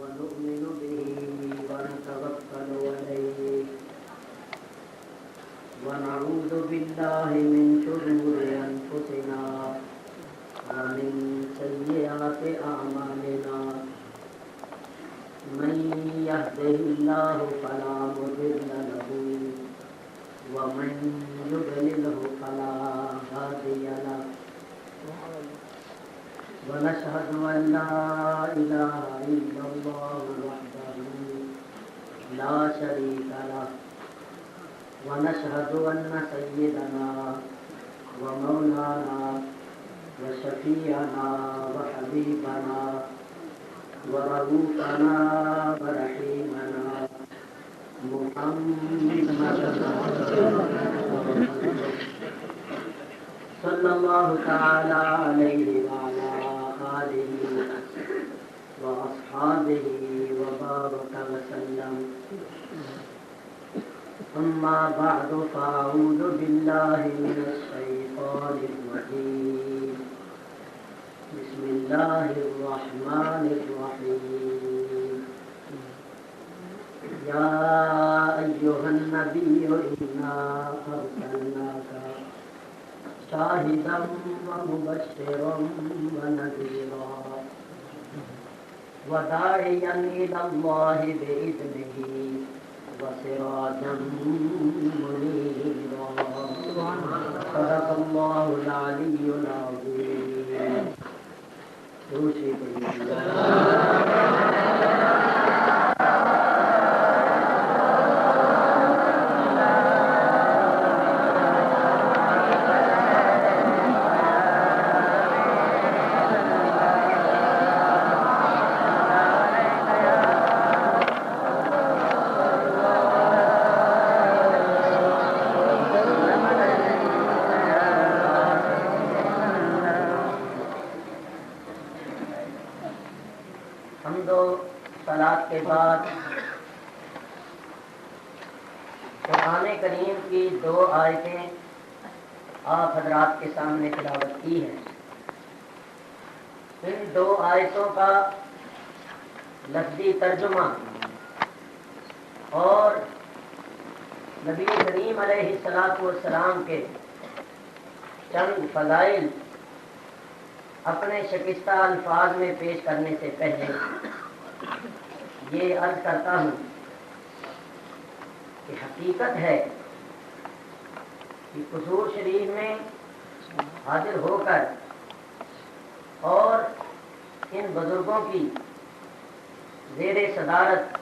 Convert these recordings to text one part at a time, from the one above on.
ونؤمن به ونتوكل عليه ونعوذ بالله من شرور أنفسنا ومن سيئات أعمالنا من يهده الله فلا مضل له ومن يضلله فلا هادي له ونشهد أن لا إله إلا الله وحده لا شريك له ونشهد أن سيدنا ومولانا وشفيعنا وحبيبنا ورؤوفنا ورحيمنا محمد صلى الله تعالى عليه وعلى آله وأصحابه وبارك وسلم. أما بعد فأعوذ بالله من الشيطان الرجيم. بسم الله الرحمن الرحيم. يا أيها النبي إنا أرسلناك شاهدا ومبشرا ونذيرا وداعيا إلى الله بإذنه وسراجا منيرا. صدق الله العلي العظيم. کے بعد قرآن کریم کی 2 آیتیں آپ حضرات کے سامنے تلاوت کی ہیں. ان 2 آیتوں کا لفظی ترجمہ اور نبی کریم علیہ السلام کے چند فضائل اپنے شکستہ الفاظ میں پیش کرنے سے پہلے یہ عرض کرتا ہوں کہ حقیقت ہے کہ قصور شریف میں حاضر ہو کر اور ان بزرگوں کی زیر صدارت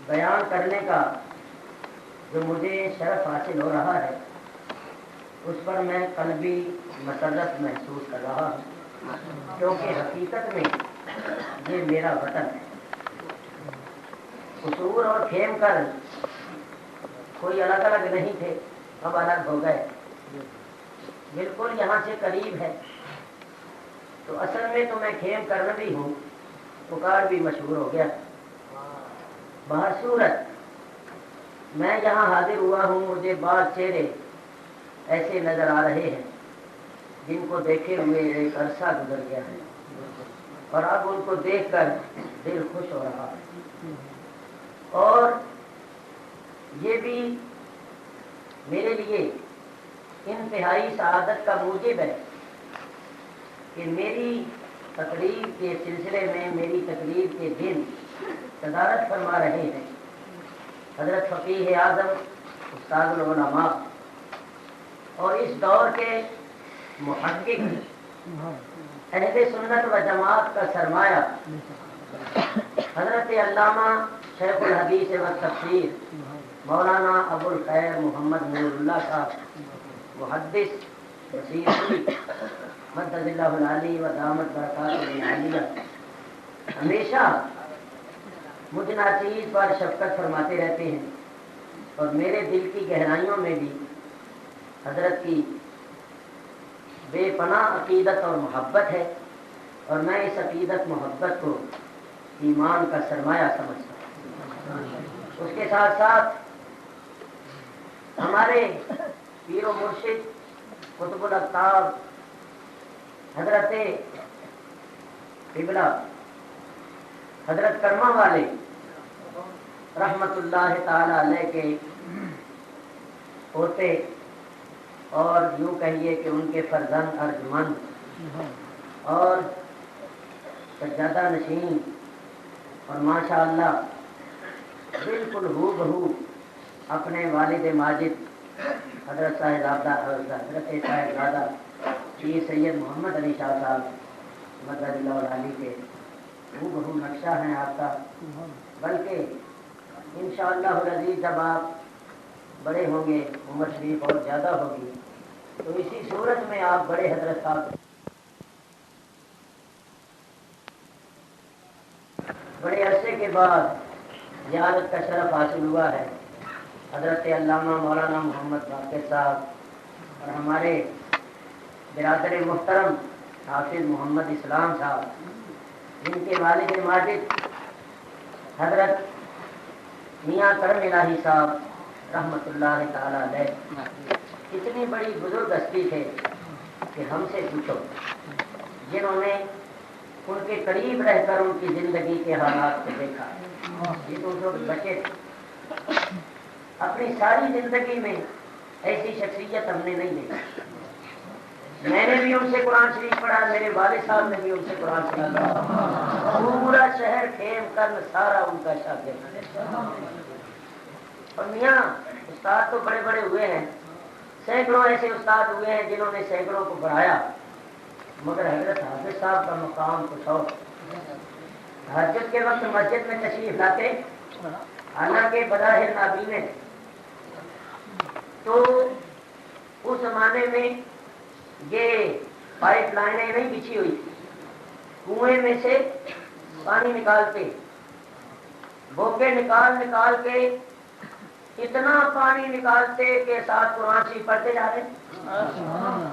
بیان کرنے کا جو مجھے شرف حاصل ہو رہا ہے اس پر میں قلبی مسرت محسوس کر رہا ہوں، کیونکہ حقیقت میں یہ میرا وطن ہے. قصور اور کھیم کر کوئی الگ الگ نہیں تھے، اب الگ ہو گئے، بالکل یہاں سے قریب ہے. تو اصل میں تو میں کھیم کرنا بھی ہوں، پکار بھی مشہور ہو گیا. بہر صورت میں یہاں حاضر ہوا ہوں، مجھے بعض چہرے ایسے نظر آ رہے ہیں جن کو دیکھے ہوئے ایک عرصہ گزر گیا ہے، اور اب ان کو دیکھ کر دل خوش ہو رہا ہے. اور یہ بھی میرے لیے انتہائی سعادت کا موجب ہے کہ میری تقریر کے سلسلے میں میری تقریر کے دن صدارت فرما رہے ہیں حضرت فقیہ اعظم استاد العلماء اور اس دور کے محقق اہل سنت و جماعت کا سرمایہ حضرت علامہ شیخ الحدیث و تفسیر مولانا ابو الخیر محمد نور اللہ صاحب محدث وسیع مدد اللہ العلی و دامت برکاتہ العالیہ ہمیشہ مجھ ناچیز پر شفقت فرماتے رہتے ہیں، اور میرے دل کی گہرائیوں میں بھی حضرت کی بے پناہ عقیدت اور محبت ہے، اور میں اس عقیدت محبت کو ایمان کا سرمایہ سمجھتا ہوں. اس کے ساتھ ساتھ ہمارے پیر و مرشد قطب الاقطاب حضرت قبلہ حضرت کرما والے رحمت اللہ تعالی علیہ کے پوتے اور یوں کہیے کہ ان کے فرزند ارجمند اور سجادہ نشین اور ماشاء اللہ بالکل ہو بہو اپنے والد ماجد حضرت صاحبزادہ حضرت صاحبزادہ پیر سید محمد علی شاہ صاحب مدد اللہ علی کے ہو بہو نقشہ ہیں آپ کا، بلکہ انشاءاللہ العزیز جب آپ بڑے ہوں گے، عمر شریف اور زیادہ ہوگی، تو اسی صورت میں آپ بڑے حضرت صاحب بڑے عرصے کے بعد زیارت کا شرف حاصل ہوا ہے حضرت علامہ مولانا محمد باقر صاحب اور ہمارے برادر محترم حافظ محمد اسلام صاحب، جن کے والد ماجد حضرت میاں کرم الہی صاحب رحمت اللہ تعالی علیہ اتنی بڑی بزرگ ہستی تھے کہ ہم سے پوچھو، جنہوں نے ان کے قریب رہ کر ان کی زندگی کے حالات کو دیکھا، یہ تو جو بچے اپنی ساری زندگی میں ایسی شخصیت ہم نے نہیں دیکھی۔ میں نے بھی ان سے قرآن شریف پڑھا، میرے والد صاحب نے بھی ان سے قرآن شریف پڑھا، پورا شہر خیم کرن سارا ان کا شاگرد۔ اور میاں استاد تو بڑے بڑے ہوئے ہیں، سینکڑوں ایسے استاد ہوئے ہیں جنہوں نے سینکڑوں کو پڑھایا، مگر حضرت حافظ صاحب کا مقام کچھ اور۔ تہجد کے وقت مسجد میں تشریف لاتے، حالانکہ بظاہر نابینے، تو اس زمانے میں یہ پائپ لائنیں نہیں بچھی ہوئی، کنویں میں سے پانی نکالتے، بوکے نکال نکال کے اتنا پانی نکالتے کہ ساتھ قرآن شریف پڑھتے جا رہے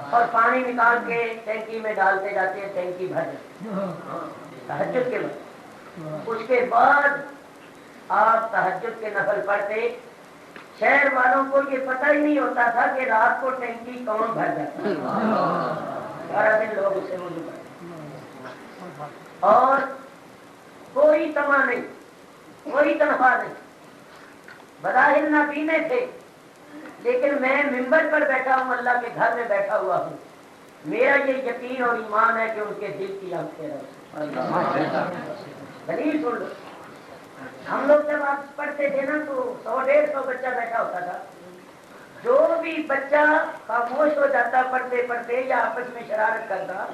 اور پانی نکال کے ٹینکی میں ڈالتے جاتے، ٹینکی بھر جاتی تہجد کے وقت۔ اس کے بعد آپ تہجد کے نفل پڑھتے، شہر والوں کو یہ پتہ ہی نہیں ہوتا تھا کہ رات کو ٹینکی کون بھر جاتا ہے، سارا دن لوگ اسے وضو کرتے اور کوئی تما نہیں، کوئی تنخواہ نہیں، بظاہر نابینے تھے، لیکن میں ممبر پر بیٹھا ہوں، اللہ کے گھر میں بیٹھا ہوا ہوں، میرا یہ یقین اور ایمان ہے کہ ان کے دل کی آنکھیں دلیل سن لو۔ ہم لوگ جب آپ پڑھتے تھے نا تو 100-150 بچہ بیٹھا ہوتا تھا، جو بھی بچہ خاموش ہو جاتا پڑھتے پڑھتے یا آپس میں شرارت کرتا،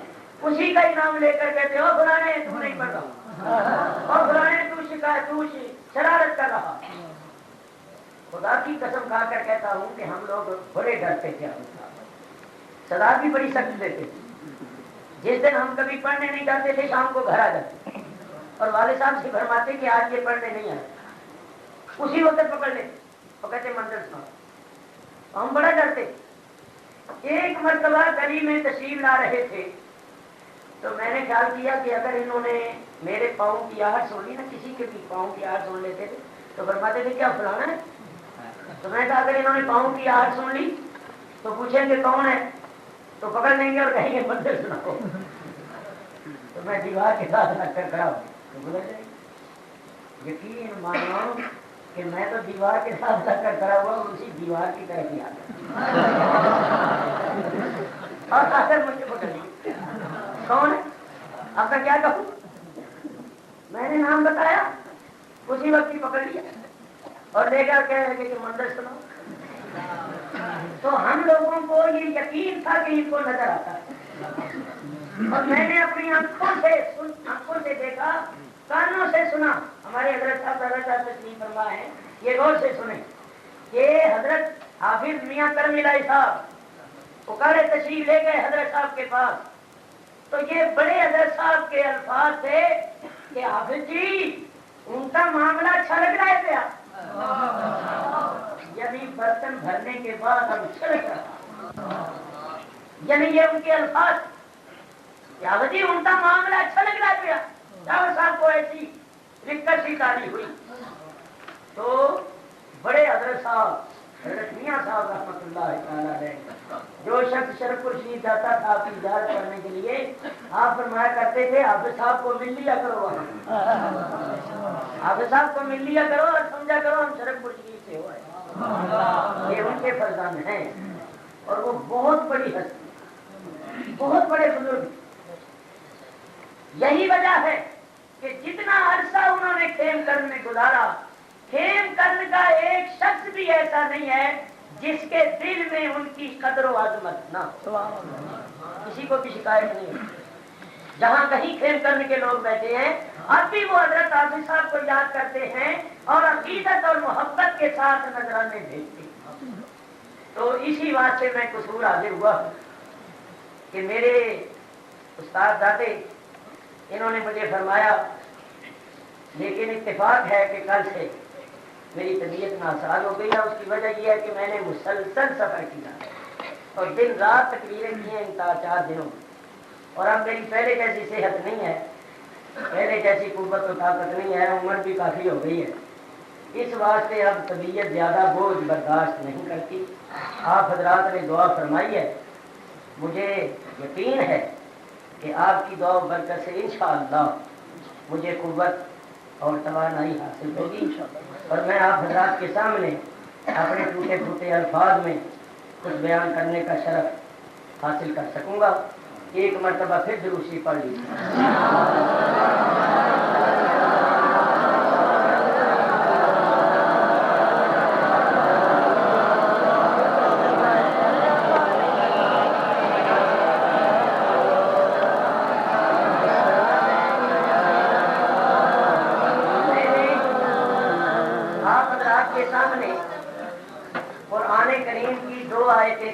اسی کا انعام لے کر کہتے ہو فلانے تو نہیں پڑھ رہا، اور فلانے تو شرارت کر رہا۔ خدا کی قسم کھا کر کہتا ہوں کہ ہم لوگ بڑے ڈرتے تھے، سزا بھی بڑی سخت دیتے تھے۔ جس دن ہم کبھی پڑھنے نہیں جاتے تھے شام کو گھر آ جاتے اور والد صاحب سے فرماتے کہ آج یہ پڑھنے نہیں آئے، اسی وقت پکڑ لیتے اور کہتے منظر سناؤ۔ ہم بڑا ڈرتے۔ ایک مرتبہ گلی میں تشریف لا رہے تھے تو میں نے خیال کیا کہ اگر انہوں نے میرے پاؤں کی آہٹ سن لی نا، کسی کے بھی پاؤں کی آہٹ سن لیتے تھے تو فرماتے تھے کیا فلانا ہے، تو میں کہا اگر انہوں نے پاؤں کی آہٹ سن لی تو پوچھیں گے کون ہے، تو پکڑ لیں گے اور کہیں گے منظر سناؤ، تو میں دیوار کے ساتھ لگ کر کھڑا ہوں تو بولے یقین مانو کہ میں تو دیوار کے ساتھ لگ کر کھڑا ہوا اور اسی دیوار کی طرف ہی آ گیا اور آ کر مجھے پکڑ لیا، کون ہے آپ کا، کیا کہوں، میں نے نام بتایا، اسی وقت ہی پکڑ لیا اور لے کر کہہ لگے کہ منظر سنو۔ تو ہم لوگوں کو یہ یقین تھا کہ ان کو نظر آتا ہے، اور میں نے اپنی آنکھوں سے دیکھا، کانوں سے سنا۔ ہمارے حضرت صاحب تسلیم فرما ہے، یہ غور سے سنیں کہ حضرت حافظ میاں کرم الہی صاحب پکارے تشریف لے گئے حضرت صاحب کے پاس، تو یہ بڑے حضرت صاحب کے الفاظ تھے کہ حافظ جی ان کا معاملہ اچھا لگ رہا ہے کیا، یعنی برتن بھرنے کے بعد اب چھلک رہا، یعنی یہ ان کے الفاظ کہ حافظ جی ان کا معاملہ اچھا لگ رہا ہے کیا۔ جاوید صاحب کو ایسی رکت سی تاری ہوئی تو بڑے حضرت صاحب حضرت میاں صاحب رحمۃ اللہ تعالی علیہ جو شخص شرف الشریف جاتا تھا آپ کی زیارت کرنے کے لیے، آپ فرمایا کرتے تھے حافظ صاحب کو مل لیا کرو، حافظ صاحب کو مل لیا کرو اور سمجھا کرو ہم شرف الشریف سے ہو آئے، یہ ان کے فرزند ہیں اور وہ بہت بڑی ہستی، بہت بڑے بزرگ۔ یہی وجہ ہے کہ جتنا عرصہ انہوں نے خیم کرن میں گزارا، خیم کرن کا ایک شخص بھی ایسا نہیں ہے جس کے دل میں ان کی قدر و عظمت نہ ہو، کسی کو بھی شکایت نہیں ہے۔ جہاں کہیں خیم کرنے کے لوگ بیٹھے ہیں، اب بھی وہ حضرت حافظ صاحب کو یاد کرتے ہیں اور عقیدت اور محبت کے ساتھ نذرانے بھیجتے ہیں۔ تو اسی واسطے میں قصور حاضر ہوا کہ میرے استاد دادے انہوں نے مجھے فرمایا، لیکن اتفاق ہے کہ کل سے میری طبیعت ناساز ہو گئی ہے۔ اس کی وجہ یہ ہے کہ میں نے مسلسل سفر کیا اور دن رات تقریریں کی ہیں ان 4 دنوں، اور اب میری پہلے جیسی صحت نہیں ہے، پہلے جیسی قوت و طاقت نہیں ہے، عمر بھی کافی ہو گئی ہے، اس واسطے اب طبیعت زیادہ بوجھ برداشت نہیں کرتی۔ آپ حضرات نے دعا فرمائی ہے، مجھے یقین ہے کہ آپ کی دعا و برکت سے انشاءاللہ مجھے قوت اور توانائی حاصل ہوگی اور میں آپ حضرات کے سامنے اپنے ٹوٹے پھوٹے الفاظ میں کچھ بیان کرنے کا شرف حاصل کر سکوں گا۔ ایک مرتبہ پھر دروشی پڑھ لیجیے۔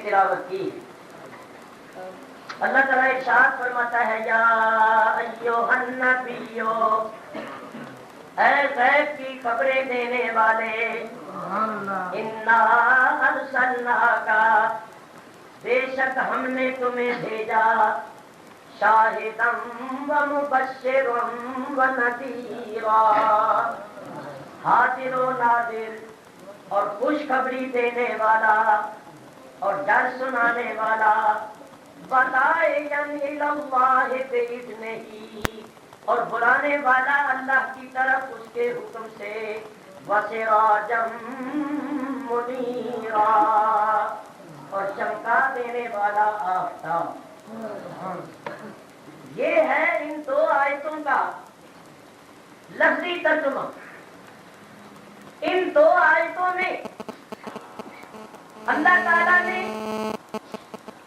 تلاوت کی اللہ تعالیٰ ارشاد فرماتا ہے، یا ایھا النبیو، اے غیب کی خبریں دینے والے، انا ارسلناک، بے شک ہم نے تمہیں بھیجا، شاہدا و مبشرا و نذیرا، حاضر و ناظر اور خوشخبری دینے والا اور ڈر سنانے والا، بداعیا الی اللہ بإذنہ، اور بلانے والا اللہ کی طرف اس کے حکم سے، وسراجا منیرا، اور چمکا دینے والا آفتاب۔ یہ ہے ان 2 آیتوں کا لفظی ترجمہ۔ ان 2 آیتوں میں اللہ تعالیٰ نے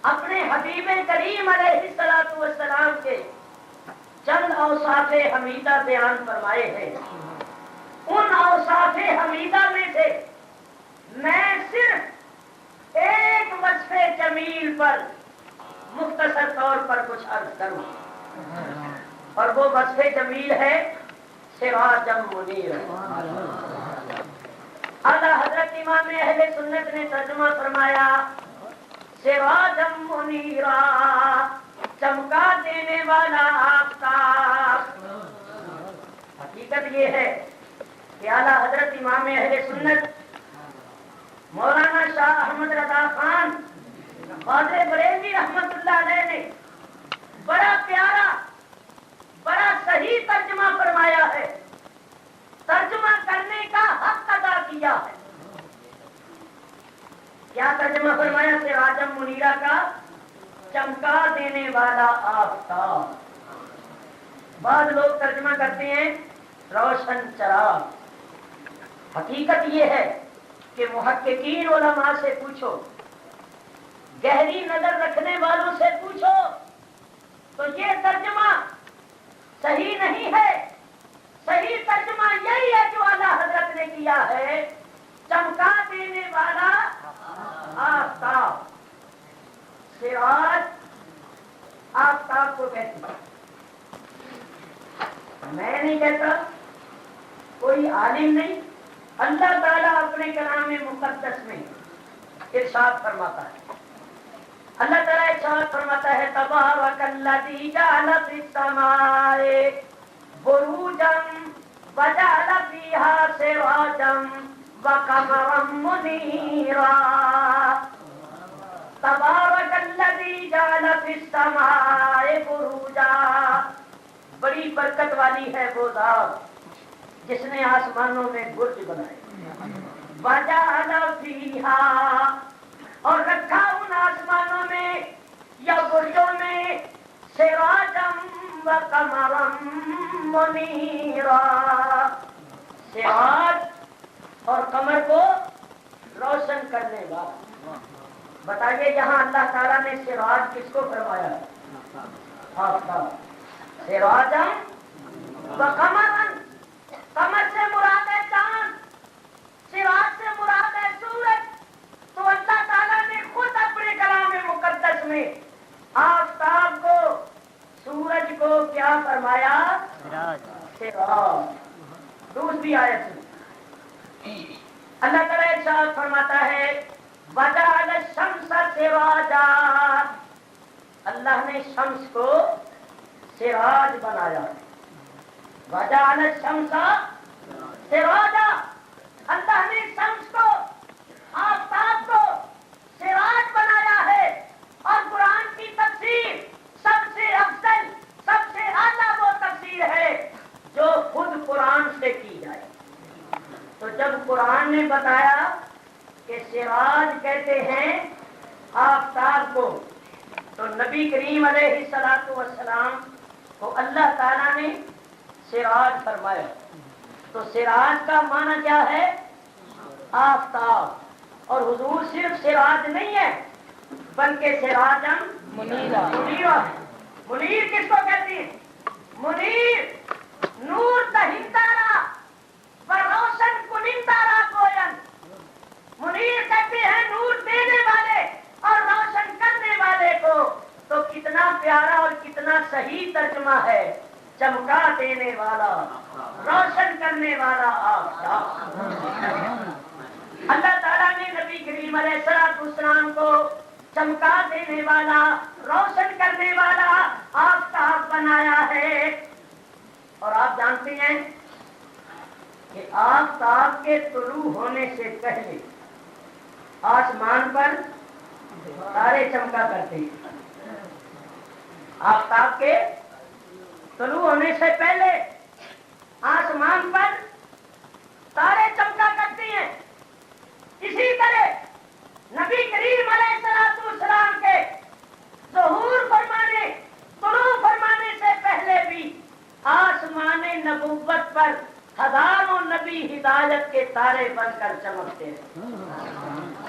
اپنے حبیب کریم علیہ الصلوۃ والسلام کے چند اوصاف حمیدہ بیان فرمائے ہیں۔ ان اوصاف حمیدہ میں سے میں صرف ایک وصف جمیل پر مختصر طور پر کچھ عرض کروں، اور وہ وصف جمیل ہے سراجا منیرا۔ اعلیٰ حضرت امام اہل سنت نے ترجمہ فرمایا، سراجا منیرا، چمکا دینے والا آفتاب۔ حقیقت یہ ہے کہ اعلیٰ حضرت امام اہل سنت مولانا شاہ احمد رضا خان قادر بریلوی رحمت اللہ علیہ نے بڑا پیارا، بڑا صحیح ترجمہ فرمایا ہے، ترجمہ کرنے کا حق ادا کیا ہے۔ کیا ترجمہ فرمایا سراجا منیرا کا؟ چمکا دینے والا آفتاب۔ بعض لوگ ترجمہ کرتے ہیں روشن چراغ۔ حقیقت یہ ہے کہ محققین علماء سے پوچھو، گہری نظر رکھنے والوں سے پوچھو، تو یہ ترجمہ صحیح نہیں ہے۔ صحیح ترجمہ یہی ہے جو اعلیٰ حضرت نے کیا ہے، چمکا دینے والا آفتاب۔ سراج آفتاب کو کہتے ہیں، میں نہیں کہتا، کوئی عالم نہیں، اللہ تعالیٰ اپنے کلام مقدس میں ارشاد فرماتا ہے۔ اللہ تعالیٰ ارشاد فرماتا ہے، تبارک الذی جعل فی السماء بروجا وجعل فیہا سراجا وقمرا منيرا تبارك الذي جعل في السماء بروجا. بڑی برکت والی ہے وہ ذات جس نے آسمانوں میں برج بنائے. وجعل فيها اور رکھا ان آسمانوں میں یا برجوں میں سراجا وقمرا منيرا. سراج اور قمر کو روشن کرنے والا. بتائیے یہاں اللہ تعالیٰ نے سراج کس کو فرمایا ہے؟ آفتاب. سراجا وقمرا. قمر سے مراد ہے چاند, سراج سے مراد ہے سورج. تو اللہ تعالیٰ نے خود اپنے کلام مقدس میں آفتاب کو, سورج کو کیا فرمایا؟ سراج. دوسری آیت میں اللہ تعالیٰ ارشاد فرماتا ہے وجعل الشمس سراجا. اللہ نے شمس کو سراج بنایا. وجعل الشمس سراجا. اللہ نے شمس کو, آفتاب کو سراج بنایا ہے. اور قرآن کی تفسیر سب سے افضل, سب سے اعلیٰ وہ تفسیر ہے جو خود قرآن سے کی جائے. تو جب قرآن نے بتایا کہ سراج کہتے ہیں آفتاب کو, تو نبی کریم علیہ الصلوۃ والسلام کو اللہ تعالیٰ نے سراج فرمایا. تو سراج کا معنی کیا ہے؟ آفتاب. اور حضور صرف سراج نہیں ہے بلکہ سراجا منیرا. منیر کس کو کہتے ہیں؟ منیر نور دہندارا و روشن کنندارا کوئن. منیر کہتے ہیں نور دینے والے اور روشن کرنے والے کو. تو کتنا پیارا اور کتنا صحیح ترجمہ ہے, چمکا دینے والا, روشن کرنے والا آفتاب. اللہ تعالیٰ نے نبی کریم علیہ السلام کو چمکا دینے والا, روشن کرنے والا آفتاب بنایا ہے. اور آپ جانتے ہیں کہ آفتاب کے طلوع ہونے سے پہلے آسمان پر تارے چمکا کرتے ہیں. آفتاب کے طلوع ہونے سے پہلے آسمان پر تارے چمکا کرتے ہیں. اسی طرح نبی کریم علیہ السلام کے ظہور فرمانے, طلوع فرمانے سے پہلے بھی آسمان نبوت پر ہزاروں نبی ہدایت کے تارے بن کر چمکتے ہیں.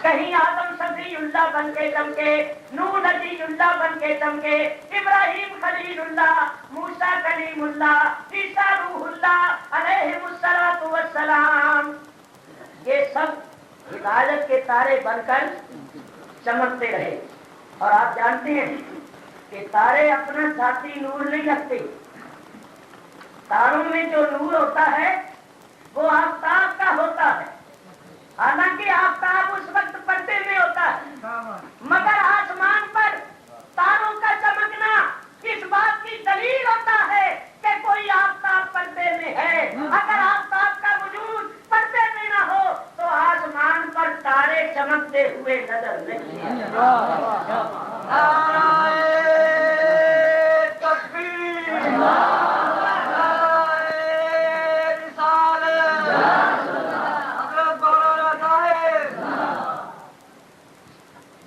کہیں آدم صفی اللہ بن کے چمکے, نوح نبی اللہ بن کے چمکے, ابراہیم خلیل اللہ, موسیٰ کلیم اللہ, عیسیٰ روح اللہ علیہ الصلوۃ والسلام. یہ سب ہدایت کے تارے بن کر چمکتے رہے. اور آپ جانتے ہیں کہ تارے اپنا ذاتی نور نہیں رکھتے. تاروں میں جو نور ہوتا ہے وہ آفتاب کا ہوتا ہے. حالانکہ آفتاب اس وقت پردے میں ہوتا ہے, مگر آسمان پر تاروں کا چمکنا اس بات کی دلیل ہوتا ہے کہ کوئی آفتاب پردے میں ہے. اگر آفتاب کا وجود پردے میں نہ ہو تو آسمان پر تارے چمکتے ہوئے نظر نہیں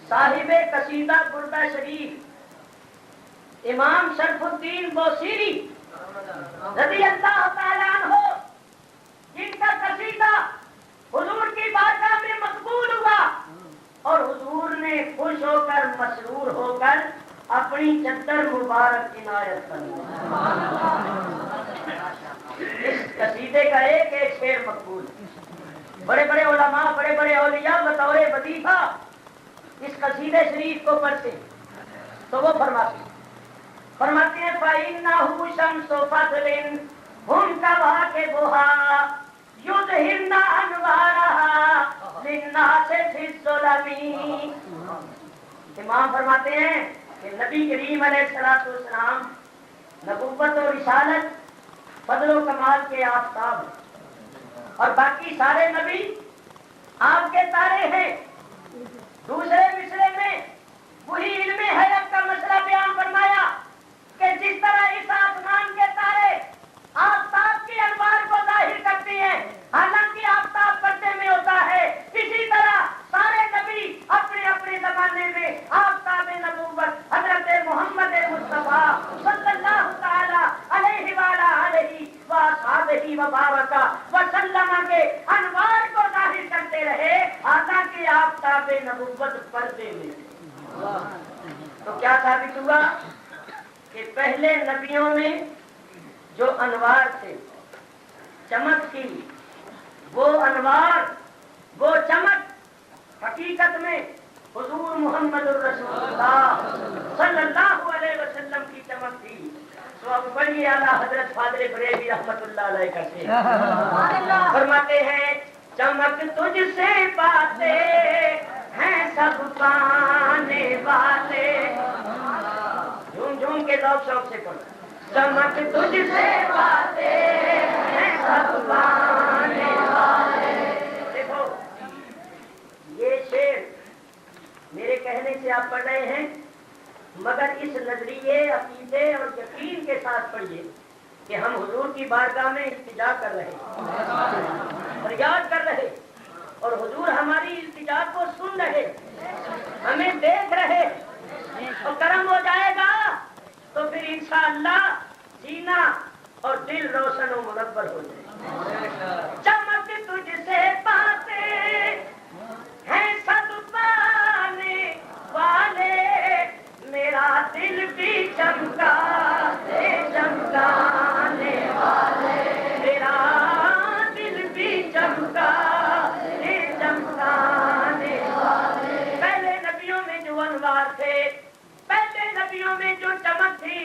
صاحب قصیدہ بردہ شریف امام شرف الدین بوصیری رضی اللہ تعالیٰ عنہ, جن کا قصیدہ حضور کی بارگاہ میں مقبول ہوا اور حضور نے خوش ہو کر, مسرور ہو کر اپنی چادر مبارک عنایت فرمائی. اس قصیدے کا ایک ایک شعر مقبول. بڑے بڑے علماء, بڑے بڑے اولیاء بطور وظیفہ اس قصیدے شریف کو پڑھتے تو وہ فرماتے ہیں فَإِنَّهُ شَمْسُ فَضْلٍ هُمْ كَوَاكِبُهَا يُظْهِرْنَ أَنْوَارَهَا لِلنَّاسِ فِي الظُّلَمِ. امام فرماتے ہیں کہ نبی کریم علیہ السلام نبوت و رسالت فضل و کمال کے آفتاب, اور باقی سارے نبی آپ کے تارے ہیں. دوسرے مصرے میں وہی علم حیات کا مسئلہ بیان فرمایا کہ جس طرح اس آسمان کے تارے آفتاب کی انوار کو ظاہر کرتی ہیں حالانکہ آفتاب پردے میں ہوتا ہے، اسی طرح سارے نبی اپنے اپنے زمانے میں آفتاب نبوت حضرت محمد مصطفیٰ صلی اللہ تعالی علیہ وآلہ علیہ وآصحابہ وبارک وسلم کے انوار کو ظاہر کرتے رہے حالانکہ آفتاب نبوت پردے میں. تو کیا ثابت ہوا کہ پہلے نبیوں میں جو انوار تھے، چمک تھی، وہ انوار، وہ چمک حقیقت میں حضور محمد الرسول اللہ صلی اللہ علیہ وسلم کی چمک تھی. تو اب بڑی اعلیٰ حضرت فاضل بریلوی رحمت اللہ علیہ کرتے ہیں، فرماتے ہیں چمک تجھ سے پاتے ہیں سب پانے والے. جھوم جھوم کے ذوق شوق سے پڑھو. چمک تجھ سے پاتے ہیں سب پانے والے. دیکھو یہ شعر میرے کہنے سے آپ پڑھ رہے ہیں، مگر اس نظریے، عقیدے اور یقین کے ساتھ پڑھیے کہ ہم حضور کی بارگاہ میں التجا کر رہے، فریاد کر رہے، اور حضور ہماری التجا کو سن رہے، ہمیں دیکھ رہے، اور کرم ہو جائے گا تو پھر انشاءاللہ سینہ اور دل روشن و منور ہو جائے. چمک تجھ سے پاتے ہیں سب پانے والے، میرا دل بھی چمکا دے چمکانے والے، میرا دل بھی چمکا دے چمکانے والے. پہلے نبیوں میں جو انوار تھے، پہلے نبیوں میں جو چمک تھی،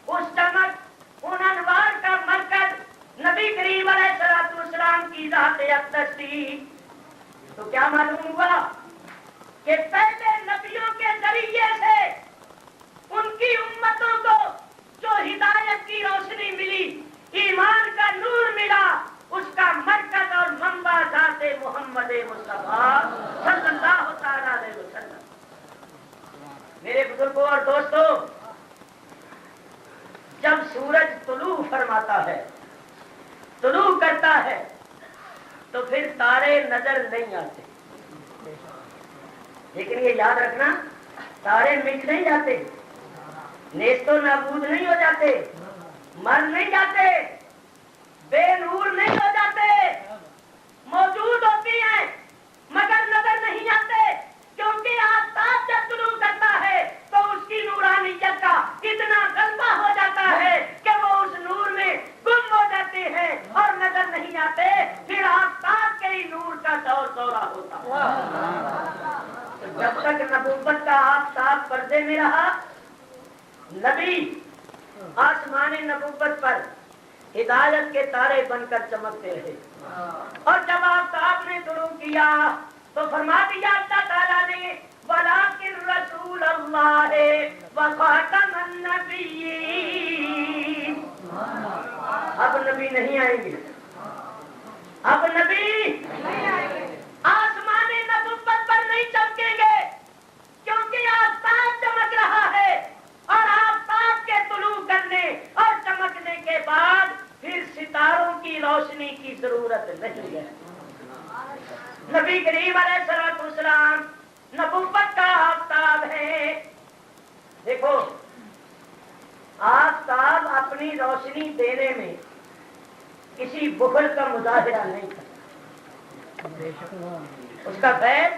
اس چمک، ان انوار کا مرکز نبی کریم علیہ السلام کی ذات اقدس تھی. تو کیا معلوم ہوا کہ پہلے نبیوں کے ذریعے سے ان کی امتوں کو جو ہدایت کی روشنی ملی، ایمان کا نور ملا، اس کا مرکز اور منبع ذات محمد مصطفیٰ صلی اللہ تعالی علیہ وسلم. میرے بزرگوں اور دوستوں، جب سورج طلوع فرماتا ہے، طلوع کرتا ہے، تو پھر تارے نظر نہیں آتے. لیکن یہ یاد رکھنا، تارے مٹ نہیں جاتے، نیست و نابود نہیں ہو جاتے، مر نہیں جاتے، بے نور نہیں ہو جاتے، موجود ہوتی ہیں مگر نظر نہیں آتے. کیونکہ آفتاب جب طلوع کرتا ہے تو اس کی نورانیت کا اتنا غلبہ ہو جاتا ہے کہ وہ اس نور میں گم ہو جاتے ہیں اور نظر نہیں آتے. پھر آفتاب کے ہی نور کا دور دورہ ہوتا ہے. جب تک نبوت کا آفتاب پردے میں رہا، نبی آسمان نبوت پر ہدایت کے تارے بن کر چمکتے رہے. اور جب آفتاب نے طلوع کیا تو فرما دیا اللہ تعالیٰ نے وَلَٰكِن رَّسُولَ اللَّهِ وَخَاتَمَ النَّبِيِّينَ. اب نبی نہیں آئیں گے، اب نبی آسمان نبوت پر نہیں چمکیں گے، کیونکہ آفتاب چمک رہا ہے، اور آفتاب کے طلوع کرنے اور چمکنے کے بعد پھر ستاروں کی روشنی کی ضرورت نہیں ہے. نبی کریم علیہ السلام نبوت کا آفتاب ہے. دیکھو، آفتاب اپنی روشنی دینے میں کسی بخل کا مظاہرہ نہیں کرتا، اس کا فیض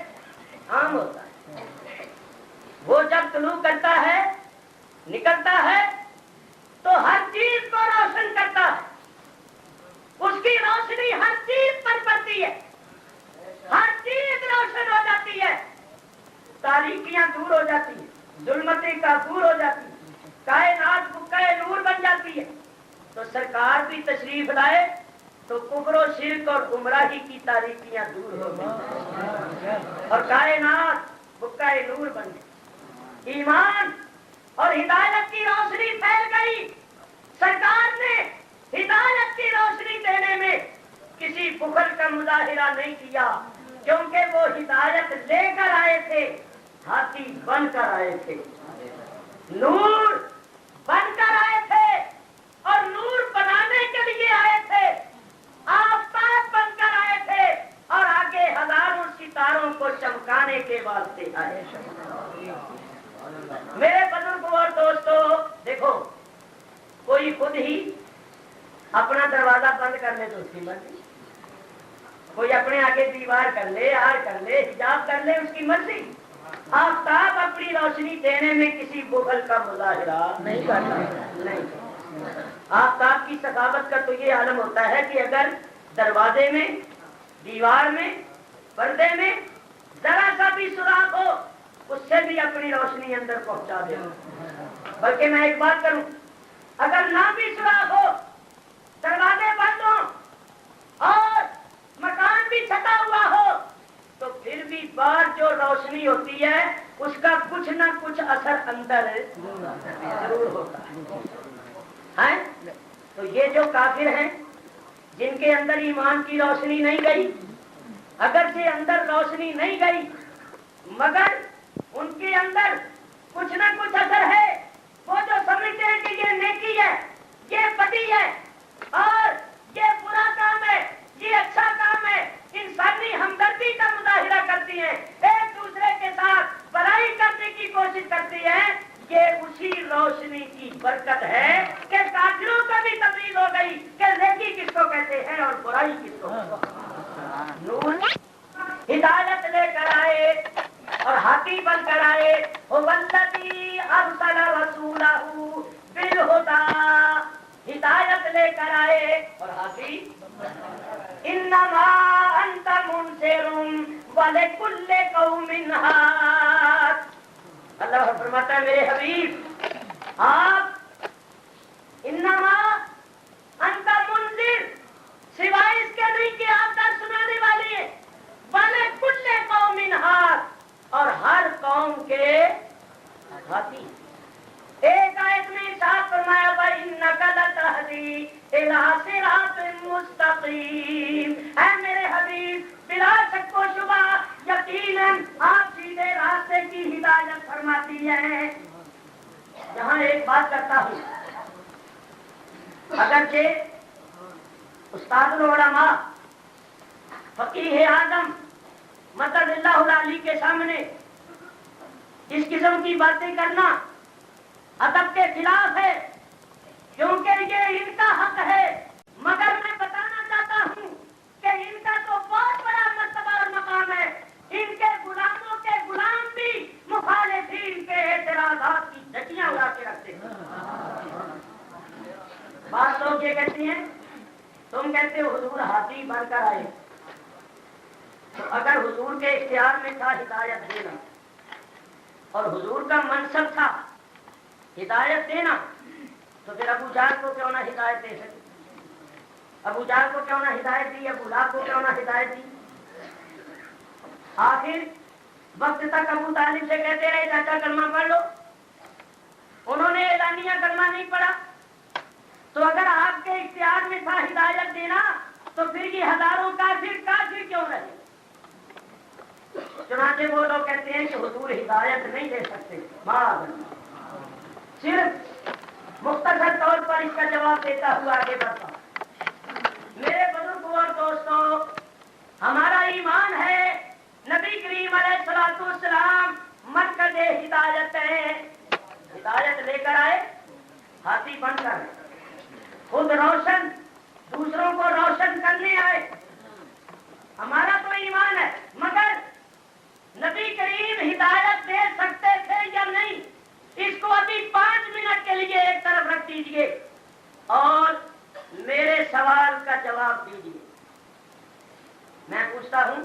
عام ہوتا ہے. وہ جب طلوع کرتا ہے، نکلتا ہے، تو ہر چیز کو روشن کرتا ہے. اس کی روشنی ہر چیز پر پڑتی ہے، ہر چیز روشن ہو جاتی ہے، تاریکیاں دور ہو جاتی ہیں، ظلمتیں دور ہو جاتی ہیں، کائنات بقعہ نور بن جاتی ہے. تو سرکار بھی تشریف لائے تو کفر و شرک اور گمراہی کی تاریکیاں دور ہو گئی اور کائنات بقعہ نور بن گئی. ایمان اور ہدایت کی روشنی پھیل گئی. سرکار نے ہدایت کی روشنی دینے میں کسی بخل کا مظاہرہ نہیں کیا. کیونکہ وہ ہدایت لے کر آئے تھے، ہاتھی بن کر آئے تھے، نور بن کر آئے تھے اور نور بنانے کے لیے آئے تھے، آفتاب بن کر آئے تھے اور آگے ہزاروں ستاروں کو چمکانے کے واسطے آئے۔ میرے بزرگوں اور دوستو، دیکھو کوئی خود ہی اپنا دروازہ بند کر لے تو اس کی مرضی، کوئی اپنے آگے دیوار کر لے، آر کر لے، حجاب کر لے، اس کی مرضی۔ آفتاب اپنی روشنی دینے میں کسی بخل کا مظاہرہ نہیں کرتا، نہیں۔ آفتاب کی سخاوت کا تو یہ عالم ہوتا ہے کہ اگر دروازے میں، دیوار میں، پردے میں ذرا سا بھی سوراخ ہو، اس سے بھی اپنی روشنی اندر پہنچا دے۔ بلکہ میں ایک بات کروں، اگر نہ بھی سوراخ ہو، دروازے بند ہوں اور مکان بھی چھٹا ہوا ہو، تو پھر بھی باہر جو روشنی ہوتی ہے اس کا کچھ نہ کچھ اثر اندر ضرور ہوتا ہے۔ تو یہ جو کافر ہیں جن کے اندر ایمان کی روشنی نہیں گئی، اگرچہ اندر روشنی نہیں گئی مگر ان کے اندر کچھ نہ کچھ اثر ہے، وہ جو سمجھتے ہیں کہ یہ نیکی ہے، یہ بدی ہے اور یہ برا کام ہے، یہ اچھا کام ہے، انسانی ہمدردی کا مظاہرہ کرتی ہیں، ایک دوسرے کے ساتھ بھلائی کرنے کی کوشش کرتی ہیں، یہ اسی روشنی کی برکت ہے کہ کافروں کو بھی تبدیل ہو گئی کہ نیکی کس کو کہتے ہیں اور برائی کس کو۔ نور ہدایت لے کر آئے اور ہاتھی بن کر آئے، والذی ارسل رسولہ بالہدی، ہدایت لے کر آئے اور ہاتھی، انما انت منذر ولکل قوم ہاد۔ اللہ فرماتا ہے میرے حبیب آپ انما انت منذر، سوائے اس کے نہیں کہ آپ کا سنانے والے ہیں، ولکل قوم ہاد، اور ہر قوم کے ہاتھی۔ ایک آیت میں ارشاد فرمایا وَإِنَّكَ لَتَهْدِي إِلَىٰ صِرَاطٍ مُسْتَقِيمٍ، اے میرے حبیب بلا شک و شبہ یقیناً آپ سیدھے راستے کی ہدایت فرماتی ہیں۔ یہاں ایک بات کرتا ہوں، اگرچہ استاد العلماء فقیہ اعظم مدد اللہ العلی کے سامنے اس قسم کی باتیں کرنا ادب کے خلاف ہے، کیونکہ یہ ان کا حق ہے، مگر میں بتانا چاہتا ہوں کہ ان کا تو بہت بڑا مرتبہ اور مقام ہے، ان کے غلاموں کے غلام بھی مخالفین کے اعتراضات کی جھٹیاں اڑا کے رکھتے ہیں۔ بعض لوگ یہ کہتے ہیں، تم کہتے ہو حضور ہاتھی بن کر آئے، تو اگر حضور کے اختیار میں تھا ہدایت دینا اور حضور کا منصب تھا ہدایت دینا، تو پھر ابو جہل کو کیوں نہ ہدایت دے سکے؟ ابو جہل کو کیوں نہ ہدایت دی؟ ابو لہب کو کیوں نہ ہدایت دی؟ آخر وقت تک ابو طالب سے کہتے رہے چاچا کلمہ پڑھ لو، انہوں نے اعلانیہ کلمہ نہیں پڑھا، تو اگر آپ کے اختیار میں تھا ہدایت دینا تو پھر یہ ہزاروں کافر کیوں رہے؟ چنانچہ وہ لوگ کہتے ہیں کہ حضور ہدایت نہیں دے سکتے، صرف مختصر طور پر اس کا جواب دیتا ہوا آگے بڑھتا ہوں۔ میرے بزرگوں اور دوستوں، ہمارا ایمان ہے نبی کریم علیہ الصلوۃ والسلام مرکز ہدایت ہے، ہدایت لے کر آئے، ہاتھی بن کر خود روشن دوسروں کو روشن کرنے آئے، ہمارا تو ایمان ہے، مگر نبی کریم ہدایت دے سکتے تھے یا نہیں، اس کو ابھی 5 منٹ کے لیے ایک طرف رکھ دیجئے اور میرے سوال کا جواب دیجئے۔ میں پوچھتا ہوں،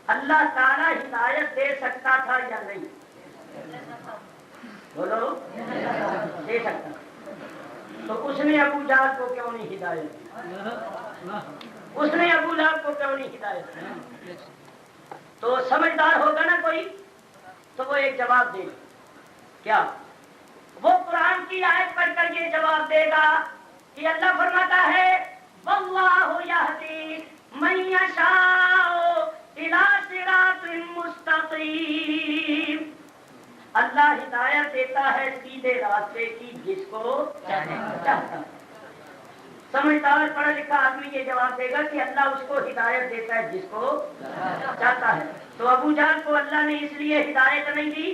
اللہ تعالی ہدایت دے سکتا تھا یا نہیں؟ بولو، دے سکتا، تو اس نے ابو جہل کو کیوں نہیں ہدایت دی؟ اس نے ابو لہب کو کیوں نہیں ہدایت دی؟ تو سمجھدار ہوگا نا کوئی تو وہ ایک جواب دے گا، کیا وہ قرآن کی آیت پڑھ کر یہ جواب دے گا کہ اللہ فرماتا ہے واللہ یہدی من یشاء الی سیدھے راستے کی جس کو چاہتا ہے. سمجھدار پڑھا لکھا آدمی یہ جواب دے گا کہ اللہ اس کو ہدایت دیتا ہے جس کو چاہتا ہے. تو ابو جہل کو اللہ نے اس لیے ہدایت نہیں دی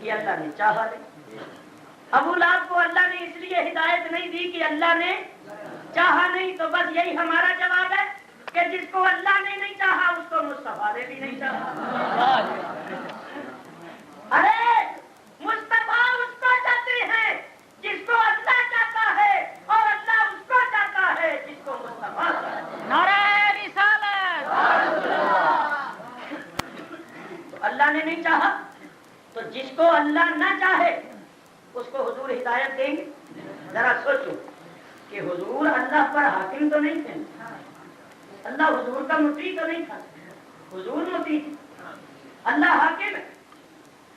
کہ اللہ نے چاہا نہیں. ابو لہب کو اللہ نے اس لیے ہدایت نہیں دی کہ اللہ نے چاہا نہیں. تو بس یہی ہمارا جواب ہے کہ جس کو اللہ نے نہیں چاہا اس کو مصطفیٰ نے بھی نہیں چاہا. ارے مصطفیٰ اس کو چاہتے ہیں جس کو اللہ چاہتا ہے اور اللہ اس کو چاہتا ہے جس کو مصطفیٰ چاہتا ہے. نعرہ رسالت. تو اللہ نے نہیں چاہا تو جس کو اللہ نہ چاہے اس کو حضور ہدایت دیں گے. ذرا سوچو کہ حضور اللہ پر حاکم تو نہیں تھے, اللہ حضور کا مطیع تو نہیں تھا, حضور مطیع تھے, اللہ حاکم ہے.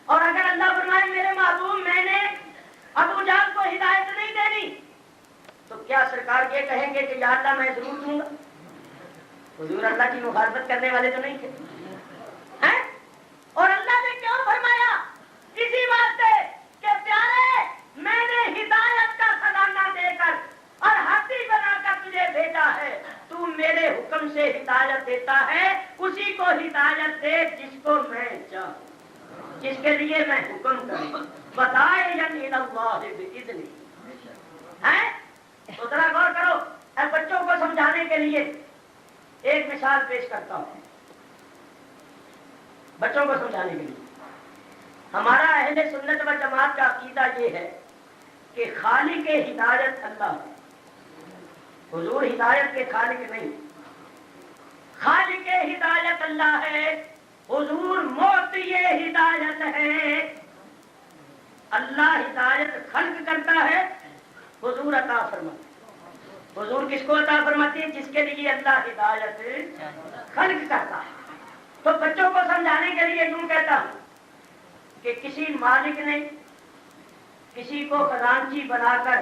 اور اگر اللہ فرمائے میرے محبوب میں نے ابو جہل کو ہدایت نہیں دینی تو کیا سرکار یہ کہیں گے کہ یا اللہ میں ضرور دوں گا؟ حضور اللہ کی مخالفت کرنے والے تو نہیں تھے. اور اللہ نے کیوں فرمایا؟ اسی بات سے کہ پیارے میں نے ہدایت کا خزانہ دے کر اور ہاتھی بنا کر تجھے بھیجا ہے, تو میرے حکم سے ہدایت دیتا ہے, اسی کو ہدایت دے جس کو میں چاہوں, جس کے لیے میں حکم کروں. بتائے یعنی اللہ باذنہ ہے. تو ذرا غور کرو. اے بچوں کو سمجھانے کے لیے ایک مثال پیش کرتا ہوں. بچوں کو سمجھانے کے لیے ہمارا اہل سنت و جماعت کا عقیدہ یہ ہے کہ خالق ہدایت اللہ ہے, حضور ہدایت کے خالق نہیں. خالق ہدایت اللہ ہے, حضور معطی ہدایت ہے. اللہ ہدایت خلق کرتا ہے, حضور عطا فرماتے. حضور کس کو عطا فرماتے ہیں؟ جس کے لیے اللہ ہدایت خلق کرتا ہے. تو بچوں کو سمجھانے کے لیے یوں کہتا ہوں کہ کسی مالک نے کسی کو خزانچی بنا کر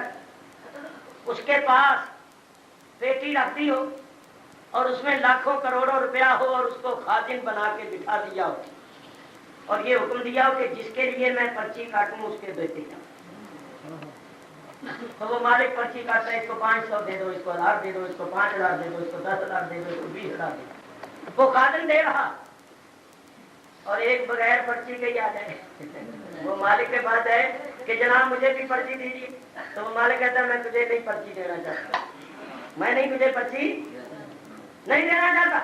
اس کے پاس پیٹی رکھ دی ہو اور اس میں لاکھوں کروڑوں روپیہ ہو اور اس کو خادم بنا کے بٹھا دیا ہو اور یہ حکم دیا ہو کہ جس کے لیے میں پرچی کاٹوں اس کے بیٹے جاؤں. تو وہ مالک پرچی کاٹتا ہے, اس کو 500 دے دو, اس کو 1000 دے دو, اس کو 5000 دے دو, اس کو 10,000 دے دو, اس کو 20,000 دے دو. وہ خادم دے رہا اور ایک بغیر پرچی کے ہی آ جائے. وہ مالک کے پاس ہے کہ جناب مجھے بھی پرچی دیجیے. تو وہ مالک کہتا ہے میں تجھے نہیں پرچی دینا چاہتا, میں نہیں تجھے پرچی نہیں دینا چاہتا.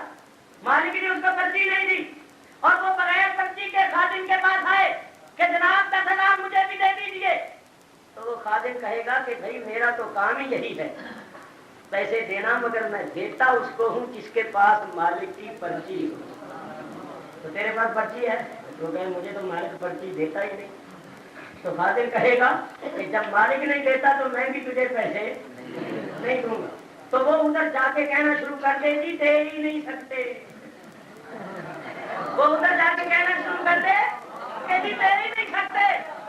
مالک نے اس کو پرچی نہیں دی اور وہ بغیر پرچی کے خادم کے پاس آئے کہ جناب 10,000 مجھے بھی دے دیجیے. تو وہ خادم کہے گا کہ بھائی میرا تو کام ہی یہی ہے پیسے دینا, مگر میں دیتا اس کو ہوں جس کے پاس مالک کی پرچی ہو. تو تیرے پاس پرچی ہے؟ تو کہ مجھے تو مالک پرچی دیتا ہی نہیں. تو خادم کہے گا کہ جب مالک نہیں دیتا تو میں بھی تجھے پیسے نہیں دوں گا. تو وہ ادھر جا کے کہنا شروع کر دے جی دے ہی نہیں سکتے. وہ ادھر جا کے کہنا شروع کر دے کہ جی دے ہی نہیں سکتے.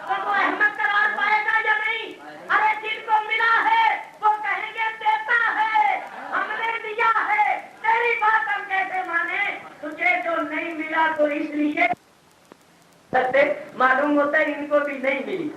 تو وہ احمد قرار پائے گا یا نہیں؟ ارے جن کو ملا ہے وہ کہیں گے دیتا ہے, ہم نے دیا ہے, تیری بات ہم کیسے مانے؟ تجھے جو نہیں ملا تو اس لیے معلوم ہوتا ہے ان کو بھی نہیں ملی,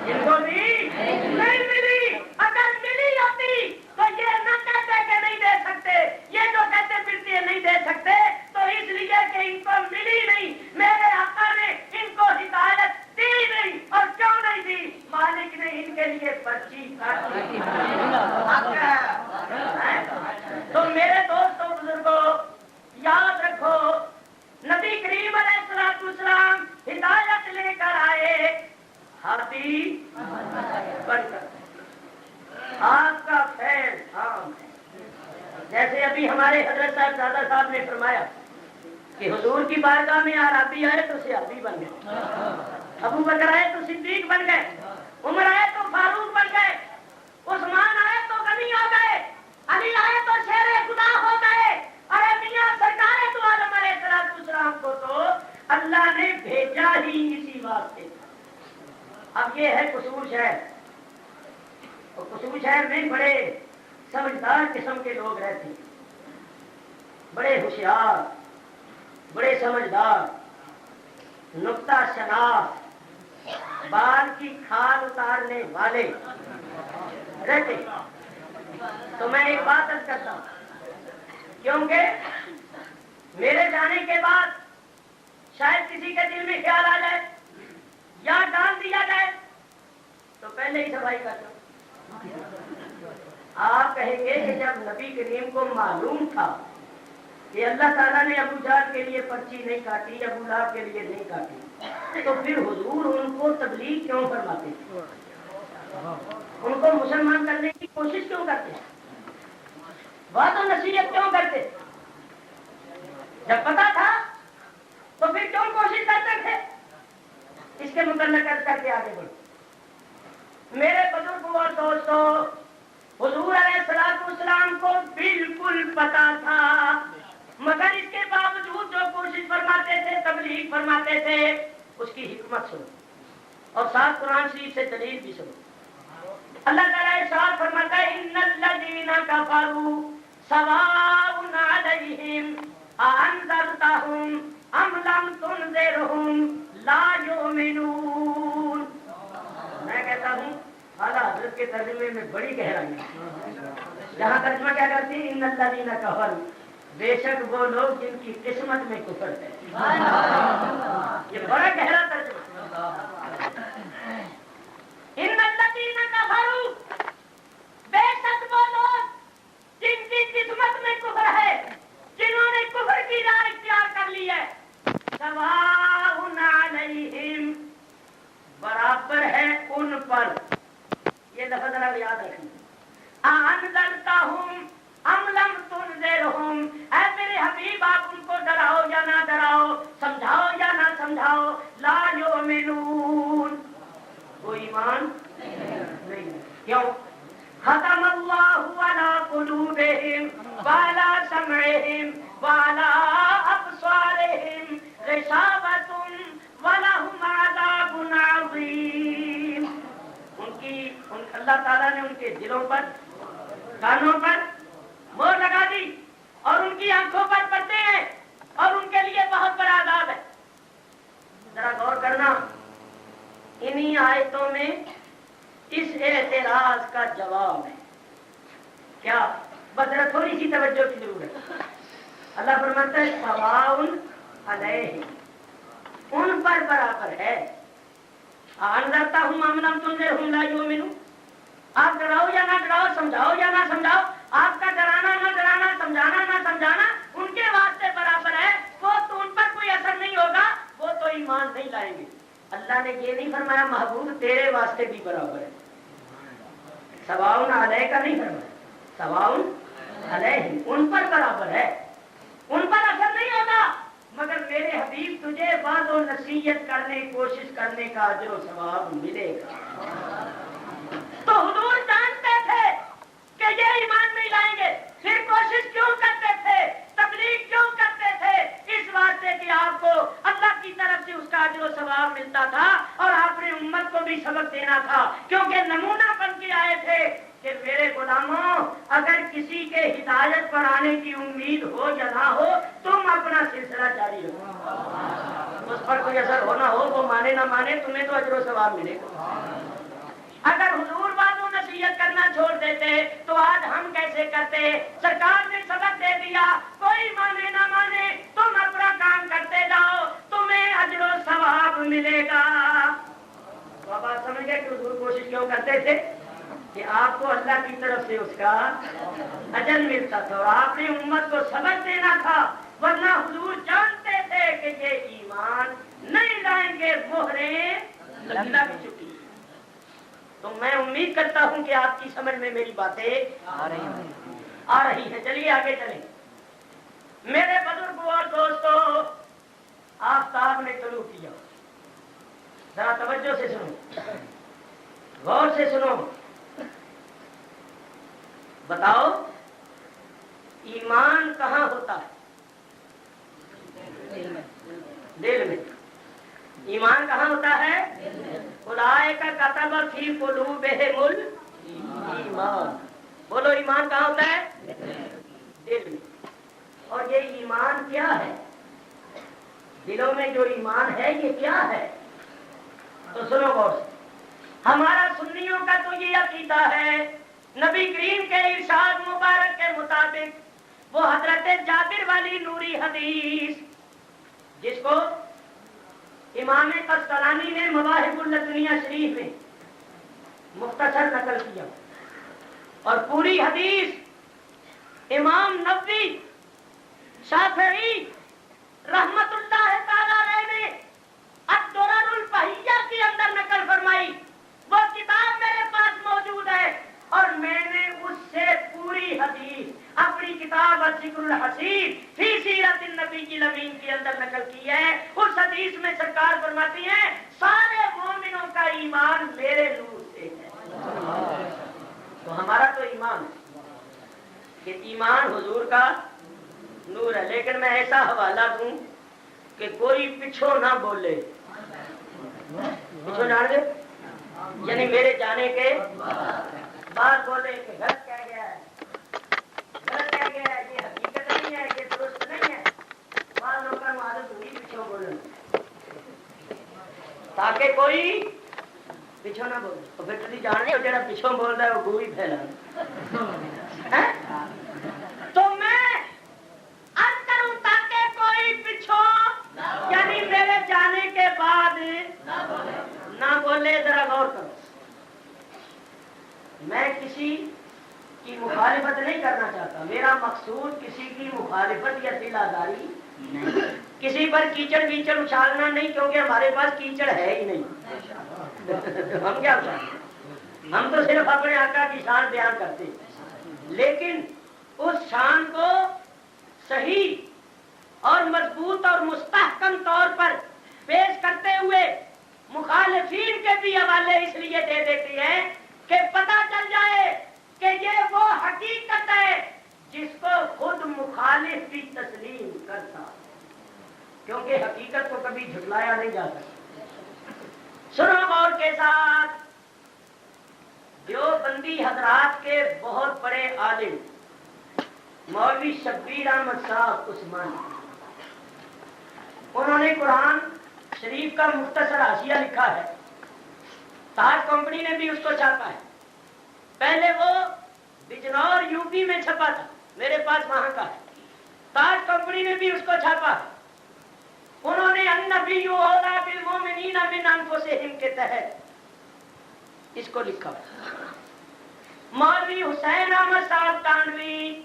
ان کو بھی نہیں ملی. اگر ملی ہوتی تو یہ نہ کہتے کہ نہیں دے سکتے, یہ جو کہتے پھرتے نہیں دے سکتے تو اس لیے کہ ان کو ملی نہیں. میرے آقا نے ان کو ہدایت دی نہیں. اور کیوں نہیں دی؟ مالک نے ان کے لیے پرچی کاٹی. تو میرے دوستوں بزرگوں یاد رکھو, نبی کریم علیہ السلام ہدایت لے کر آئے ہاتھی بن کر. آپ کا فیض عام ہے. جیسے ابھی ہمارے حضرت صاحب دادا صاحب نے فرمایا کہ حضور کی بارگاہ میں عربی آئے تو صحابی بن گئے, ابو بکر آئے تو صدیق بن گئے, عمر آئے تو فاروق بن گئے, عثمان آئے تو غنی ہو گئے, علی آئے تو شیر خدا ہو گئے. ارے میاں سرکار تو عالم علیہ السلام کو تو اللہ نے بھیجا ہی اسی واسطے. اب یہ ہے قصور شہر, اور قصور شہر میں بڑے سمجھدار قسم کے لوگ رہتے ہیں, بڑے ہوشیار, بڑے سمجھدار, نقطہ شناس, بال کی کھال اتارنے والے رہتے. تو میں ایک بات عرض کرتا ہوں، کیونکہ میرے جانے کے بعد شاید کسی کے دل میں خیال آ جائے یا ڈال دیا جائے تو پہلے ہی صفائی کر لو. آپ کہیں گے کہ جب نبی کریم کو معلوم تھا کہ اللہ تعالیٰ نے ابو جہل کے لیے پرچی نہیں کاٹی، ابو لہب کے لیے نہیں کاٹی، تو پھر حضور ان کو تبلیغ کیوں فرماتے تھے؟ ان کو مسلمان کرنے کی کوشش کیوں کرتے؟ وعد و نصیحت کیوں کرتے؟ جب پتا تھا تو پھر کیوں کوشش کرتے تھے؟ اس کے متعلق کر کے آگے بڑھو. میرے بزرگوں اور دوستوں، حضور علیہ السلام کو بالکل پتا تھا، مگر اس کے باوجود جو کوشش فرماتے تھے، تبلیغ فرماتے تھے، اس کی حکمت سنو اور ساتھ قرآن شریف سے دلیل بھی سنو. اللہ تعالیٰ ارشاد فرماتا ہے ان الذین کفروا سواء علیہم اانذرتہم ام لم تنذرہم لا یؤمنون. میں کہتا ہوں اعلیٰ حضرت کے ترجمے میں بڑی گہرائی ہے. یہاں ترجمہ کیا کرتی ہے؟ ان الذین کفروا، بے شک وہ لوگ جن کی قسمت میں کفر ہے. یہ بڑا گہرا ترجمہ. ان الذین کفروا، بے شک وہ لوگ جن کی قسمت میں کفر ہے، جنہوں نے کفر کی راہ اختیار کر لی ہے. سواء علیہم، برابر ہے ان پر. یہ لفظ ذرا یاد رکھیں. انذرتہم ام لم تنذرہم، اے میرے حبیب آپ ان کو ڈراؤ یا نہ ڈراؤ، سمجھاؤ یا نہ سمجھاؤ، لا یؤمنون، وہ ایمان نہیں. کیوں؟ ختم اللہ علی قلوبہم وعلی سمعہم وعلی ابصارہم غشاوۃ ولہم عذاب عظیم. اللہ تعالیٰ نے ان کے دلوں پر، کانوں پر مہر لگا دی اور ان کی آنکھوں پر پردے ہیں اور ان کے لیے بہت بڑا عذاب ہے. ذرا غور کرنا، انہی آیتوں میں اس اعتراض کا جواب ہے. کیا؟ بس ذرا تھوڑی سی توجہ کی ضرورت ہے. اللہ فرماتا ہے سواء علیہم، ان پر برابر ہے. انذرتہم ام لم تنذرہم لا یؤمنون، آپ ڈراؤ یا نہ ڈراؤ، سمجھاؤ یا نہ سمجھاؤ، آپ کا ڈرانا نہ ڈرانا، سمجھانا نہ سمجھانا ان کے واسطے برابر ہے. وہ تو ان پر کوئی اثر نہیں ہوگا، وہ تو ایمان نہیں لائیں گے. اللہ نے یہ نہیں فرمایا محبوب تیرے واسطے بھی برابر ہے. سواء علیہ کا نہیں فرمایا، سواء علیہم، ان پر برابر ہے، ان پر اثر نہیں ہوگا، مگر میرے حبیب تجھے وعظ و نصیحت کرنے، کوشش کرنے کا اجر و ثواب ملے گا. تو حضور جانتے تھے کہ یہ ایمان نہیں لائیں گے، پھر کوشش کیوں کرتے تھے، تبلیغ کیوں کرتے تھے؟ اس واسطے کہ آپ کو اللہ کی طرف سے اس کا اجر و ثواب ملتا تھا اور آپ نے امت کو بھی سبق دینا تھا. کیونکہ نمونہ بن کے آئے تھے کہ میرے غلاموں، اگر کسی کے ہدایت پر آنے کی امید ہو یا نہ ہو، تم اپنا سلسلہ جاری رکھو. اس پر کوئی اثر ہونا ہو، وہ مانے نہ مانے، تمہیں تو اجر و ثواب ملے گا. اگر حضور بات و نصیحت کرنا چھوڑ دیتے تو آج ہم کیسے کرتے؟ سرکار نے سبق دے دیا، کوئی مانے نہ مانے، تم اپنا کام کرتے جاؤ، تمہیں اجر و ثواب ملے گا. تو اب آپ سمجھ گئے کہ حضور کوشش کیوں کرتے تھے؟ کہ آپ کو اللہ کی طرف سے اس کا اجر ملتا تھا اور آپ نے امت کو سبق دینا تھا. ورنہ حضور جانتے تھے کہ یہ ایمان نہیں لائیں گے، مہریں لگ چکی. تو میں امید کرتا ہوں کہ آپ کی سمجھ میں میری باتیں آ رہی ہیں. چلیے آگے چلیں. میرے بزرگوں اور دوستوں، آفتاب نے طلوع کیا. ذرا توجہ سے سنو، غور سے سنو. بتاؤ ایمان کہاں ہوتا ہے؟ دل میں. ایمان کہاں ہوتا ہے؟ اولئک کتب فی قلوبہم الایمان. بولو ایمان کہاں ہوتا ہے؟ دل میں. اور یہ ایمان کیا ہے؟ دلوں میں جو ایمان ہے یہ کیا ہے؟ تو سنو غور سے، ہمارا سنیوں کا تو یہ عقیدہ ہے، نبی کریم کے ارشاد مبارک کے مطابق وہ حضرت جابر والی نوری حدیث جس کو امام قسطلانی نے مواہب اللدنیہ شریف میں مختصر نقل کیا، اور پوری حدیث امام نووی شافعی رحمت اللہ تعالی علیہ نے الدرر البہیہ کے اندر نقل فرمائی۔ وہ کتاب میرے پاس موجود ہے اور میں نے اس سے پوری حدیث اپنی کتاب الذکر الحسین فی سیرت النبی الامین کے اندر نقل کی ہے۔ اس حدیث میں سرکار فرماتی ہیں سارے مومنوں کا ایمان میرے نور سے ہے۔ تو ہمارا تو ایمان ہے کہ ایمان حضور کا نور ہے، لیکن میں ایسا حوالہ دوں کہ کوئی پیچھو نہ بولے، پیچھو جان گے یعنی میرے جانے کے بعد بولے کہ غلط کہہ گیا ہے، غلط کہہ گیا ہے، یہ حقیقت نہیں ہے، یہ درست نہیں ہے، بعض لوگوں کا عادت ہوئی پیچھو بولنے، تاکہ کوئی پیچھو نہ بولے۔ تو پھر تھی جان رہے ہو جڑا پیچھو بول رہا ہے وہ گوئی پھیلا، تو میں عرض کروں تاکہ کوئی پیچھو یعنی میرے جانے کے بعد نہ بولے۔ ذرا غور کرو، میں کسی کی مخالفت نہیں کرنا چاہتا، میرا مقصود کسی کی مخالفت یا دل آزاری نہیں، کسی پر کیچڑ ویچڑ اچھالنا نہیں، کیونکہ ہمارے پاس کیچڑ ہے ہی نہیں، ہم کیا اچھالیں، ہم تو صرف اپنے آقا کی شان بیان کرتے ہیں، لیکن اس شان کو صحیح اور مضبوط اور مستحکم طور پر پیش کرتے ہوئے مخالفین کے بھی حوالے اس لیے دے دیتی ہے کہ پتہ چل جائے کہ یہ وہ حقیقت ہے جس کو خود مخالف بھی تسلیم کرتا، کیونکہ حقیقت کو کبھی جھٹلایا نہیں جا سکتا۔ سنو غور کے ساتھ، دیوبندی حضرات کے بہت بڑے عالم مولوی شبیر احمد صاحب عثمانی، انہوں نے قرآن شریف کا مختصر حاشیہ لکھا ہے، تاج کمپنی نے بھی اس کو چھاپا ہے، پہلے وہ بجنور یو پی میں چھپا تھا، میرے پاس وہاں کا ہے، تاج کمپنی نے بھی اس کو چھاپا ہے، انہوں نے النبی اولیٰ بالمؤمنین من انفسہم کے تحت اس کو لکھا ہے۔ مولوی حسین احمد صاحب تانوی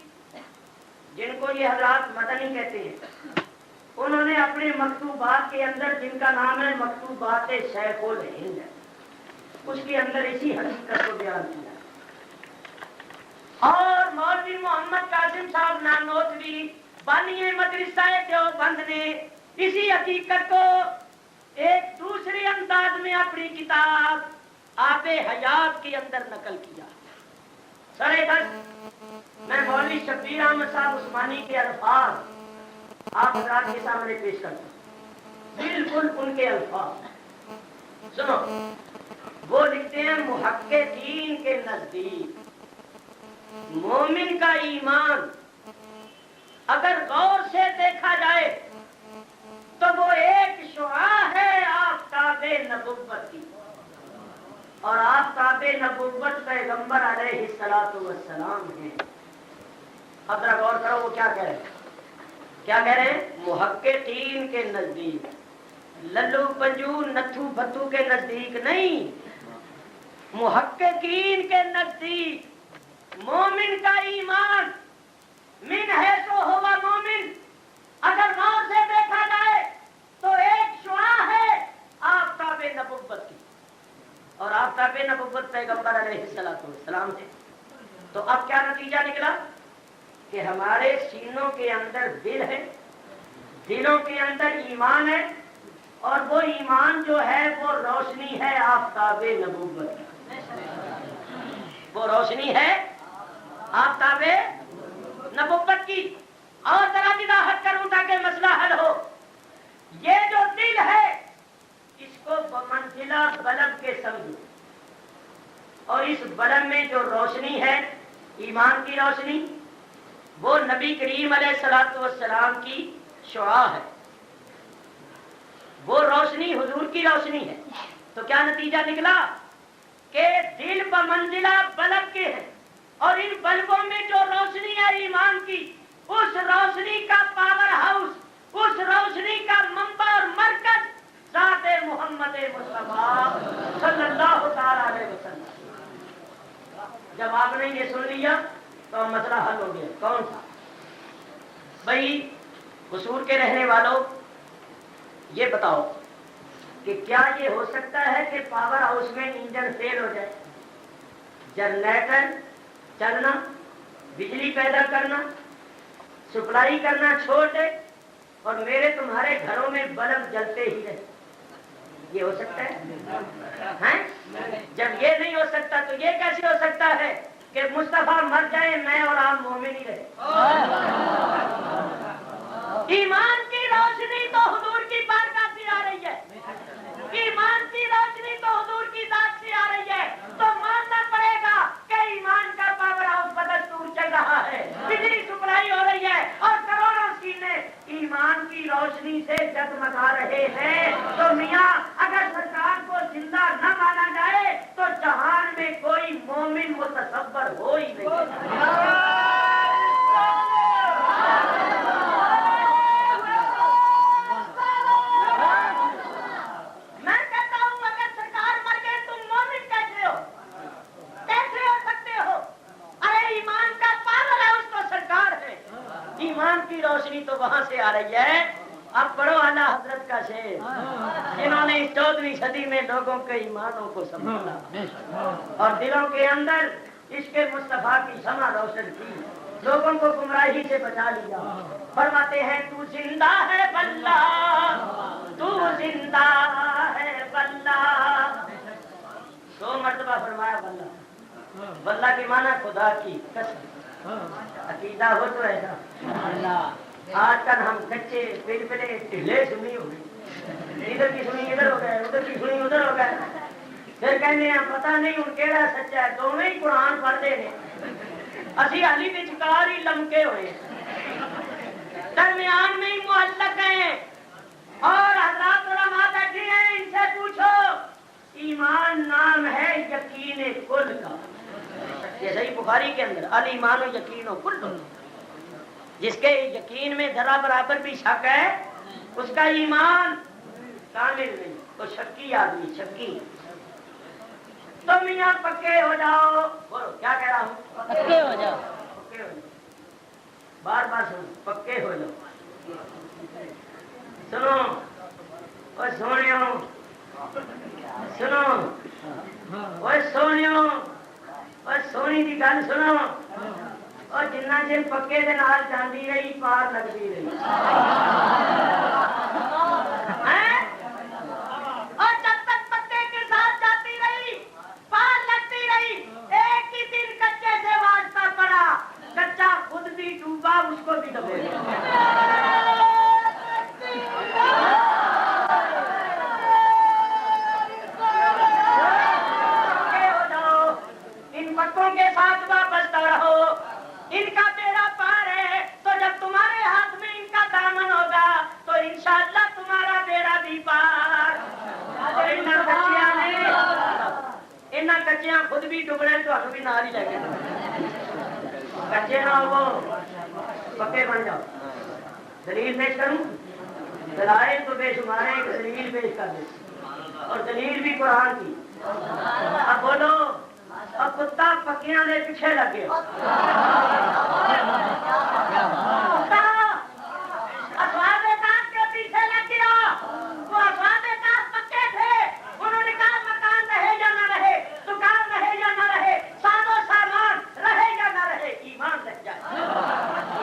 جن کو یہ حضرات مدنی کہتے ہیں، انہوں نے اپنے مکتوبات کے اندر جن کا نام ہے مکتوبات شیخ الہند، اس کے اندر اسی حقیقت کو بیان کیا، اور مولوی محمد قاسم صاحب نانوتوی بانی مدرسہ دیوبند نے اسی حقیقت کو ایک دوسرے انداز میں اپنی کتاب آب حیات کے اندر نقل کیا۔ سرے دست میں مولوی شبیر احمد صاحب عثمانی کے الفاظ آپ حضرات کے سامنے پیش کرتا ہوں، بالکل ان کے الفاظ سنو۔ وہ لکھتے ہیں محققین کے نزدیک مومن کا ایمان اگر غور سے دیکھا جائے تو وہ ایک شعاع ہے آفتاب نبوت کی، اور آفتاب نبوت پیغمبر علیہ الصلوۃ والسلام ہیں۔ اب ذرا غور کرو وہ کیا کہہ رہے ہیں، کیا کہہ رہے ہیں؟ محققین کے نزدیک، للو پنجو نتھو بھتو کے نزدیک نہیں، محققین کے نزدیک مومن کا ایمان من ہے سو ہوا مومن اگر غور سے دیکھا جائے تو ایک شعاع ہے آفتاب نبوت کی، اور آفتاب نبوت پیغمبر علیہ السلام ہے۔ تو اب کیا نتیجہ نکلا کہ ہمارے سینوں کے اندر دل ہے، دلوں کے اندر ایمان ہے، اور وہ ایمان جو ہے وہ روشنی ہے آفتاب نبوت، وہ روشنی ہے آفتاب نبوت کی۔ اور ذرا وضاحت کروں تاکہ مسئلہ حل ہو، یہ جو دل ہے اس کو بمنزلہ بلب کے سمجھو، اور اس بلب میں جو روشنی ہے ایمان کی روشنی، وہ نبی کریم علیہ الصلوۃ والسلام کی شعاع ہے، وہ روشنی حضور کی روشنی ہے۔ تو کیا نتیجہ نکلا کہ دل بمنزلہ بلب کے ہیں، اور ان بلبوں میں جو روشنی ہے ایمان کی، اس روشنی کا پاور ہاؤس، اس روشنی کا منبع اور مرکز ذات محمد مصطفیٰ صلی اللہ تعالی علیہ وسلم۔ جب آپ نے یہ سن لیا تو مسئلہ حل ہو گیا۔ کون سا؟ بھائی قصور کے رہنے والوں یہ بتاؤ کہ کیا یہ ہو سکتا ہے کہ پاور ہاؤس میں انجن فیل ہو جائے، جنریٹر چلنا، بجلی پیدا کرنا، سپلائی کرنا چھوڑ دے اور میرے تمہارے گھروں میں بلب جلتے ہی رہے؟ یہ ہو سکتا ہے؟ جب یہ نہیں ہو سکتا تو یہ کیسے ہو سکتا ہے کہ مصطفیٰ مر جائے میں اور آپ مومن ہی رہے؟ ایمان کی روشنی تو حضور کی بارگاہ سے آ رہی ہے، ایمان کی روشنی تو حضور کی ذات سے آ رہی ہے، تو ماننا پڑے گا کہ ایمان کا پاور ہاؤس بدستور چل رہا ہے، بجلی سپلائی ہو رہی ہے اور کروڑوں سینے ایمان کی روشنی سے جگمگا رہے ہیں۔ تو میاں اگر سرکار کو زندہ نہ مانا جائے تو جہان میں کوئی مومن متصور ہو ہی نہیں۔ ایمان کی روشنی تو وہاں سے آ رہی ہے۔ اب پڑھو اعلیٰ حضرت کا شعر، جنہوں نے اس 14ویں صدی میں لوگوں کے ایمانوں کو سنبھالا اور دلوں کے اندر عشق مصطفیٰ کی شمع روشن کی، لوگوں کو گمراہی سے بچا لیا۔ فرماتے ہیں تو زندہ ہے واللہ، تو زندہ ہے واللہ، 2 مرتبہ فرمایا واللہ۔ واللہ کی معنی خدا کی قسم، عقیدہ ہو تو ایسا۔ آج کل ہم کچے پلپلے ٹھلے سنی ہو گئی، ادھر کی سنی ادھر ہو گئے، ادھر کی سنی ادھر ہو گئے، پھر کہنے ہیں پتہ نہیں ان کیڑا سچا ہے، دونوں ہی قرآن پڑھتے ہیں، اسی علی وچکار ہی لمکے ہوئے، درمیان میں ہی معلق ہیں، اور حضرات علماء بیٹھے ہیں، ان سے پوچھو ایمان نام ہے یقین کل کا، یہ صحیح بخاری کے اندر الایمان یقین کل، جس کے یقین میں ذرا برابر بھی شک ہے اس کا ایمان کامل نہیں، تو شکی آدمی شکی۔ تو میاں پکے ہو جاؤ، بولو کیا کہہ رہا ہوں؟ پکے ہو جاؤ، پکے ہو جاؤ، بار بار سنو، پکے ہو جاؤ۔ سنو اور سونیو، سنو اور سونیو، اور سونی کی گل سنو، اور جنہ چر پکے دے نال جاندی رہی پار لگتی رہی، اور جب تک پکے کے ساتھ جاتی رہی پار لگتی رہی، ایک ہی دن کچے سے واسطہ پڑا، کچا خود بھی ڈوبا اس کو بھی ڈبے گا۔ پکوں کے ساتھ وابستہ رہو، ان کا بیڑا پار ہے، تو جب تمہارے ہاتھ میں ان کا دامن ہوگا تو انشاءاللہ تمہارا بیڑا بھی پار۔ ان کچیاں خود بھی ڈبنے تو بھی نال ہی لگے، کچے نہ ہو پکے بن جاؤ۔ دلیل پیش کروں؟ دلائل تو بے شمار ہے، ایک دلیل پیش کر دے، اور دلیل بھی قرآن کی۔ اب بولو، اب کتا پکیاں دے پیچھے لگ گیا، افراد کاف کے پیچھے لگ گیا، وہ افراد کاف پکے تھے، انہوں نے کہا مکان رہے یا نہ رہے، دکان رہے یا نہ رہے، ساز و سامان رہے یا نہ رہے، ایمان رہ جائے۔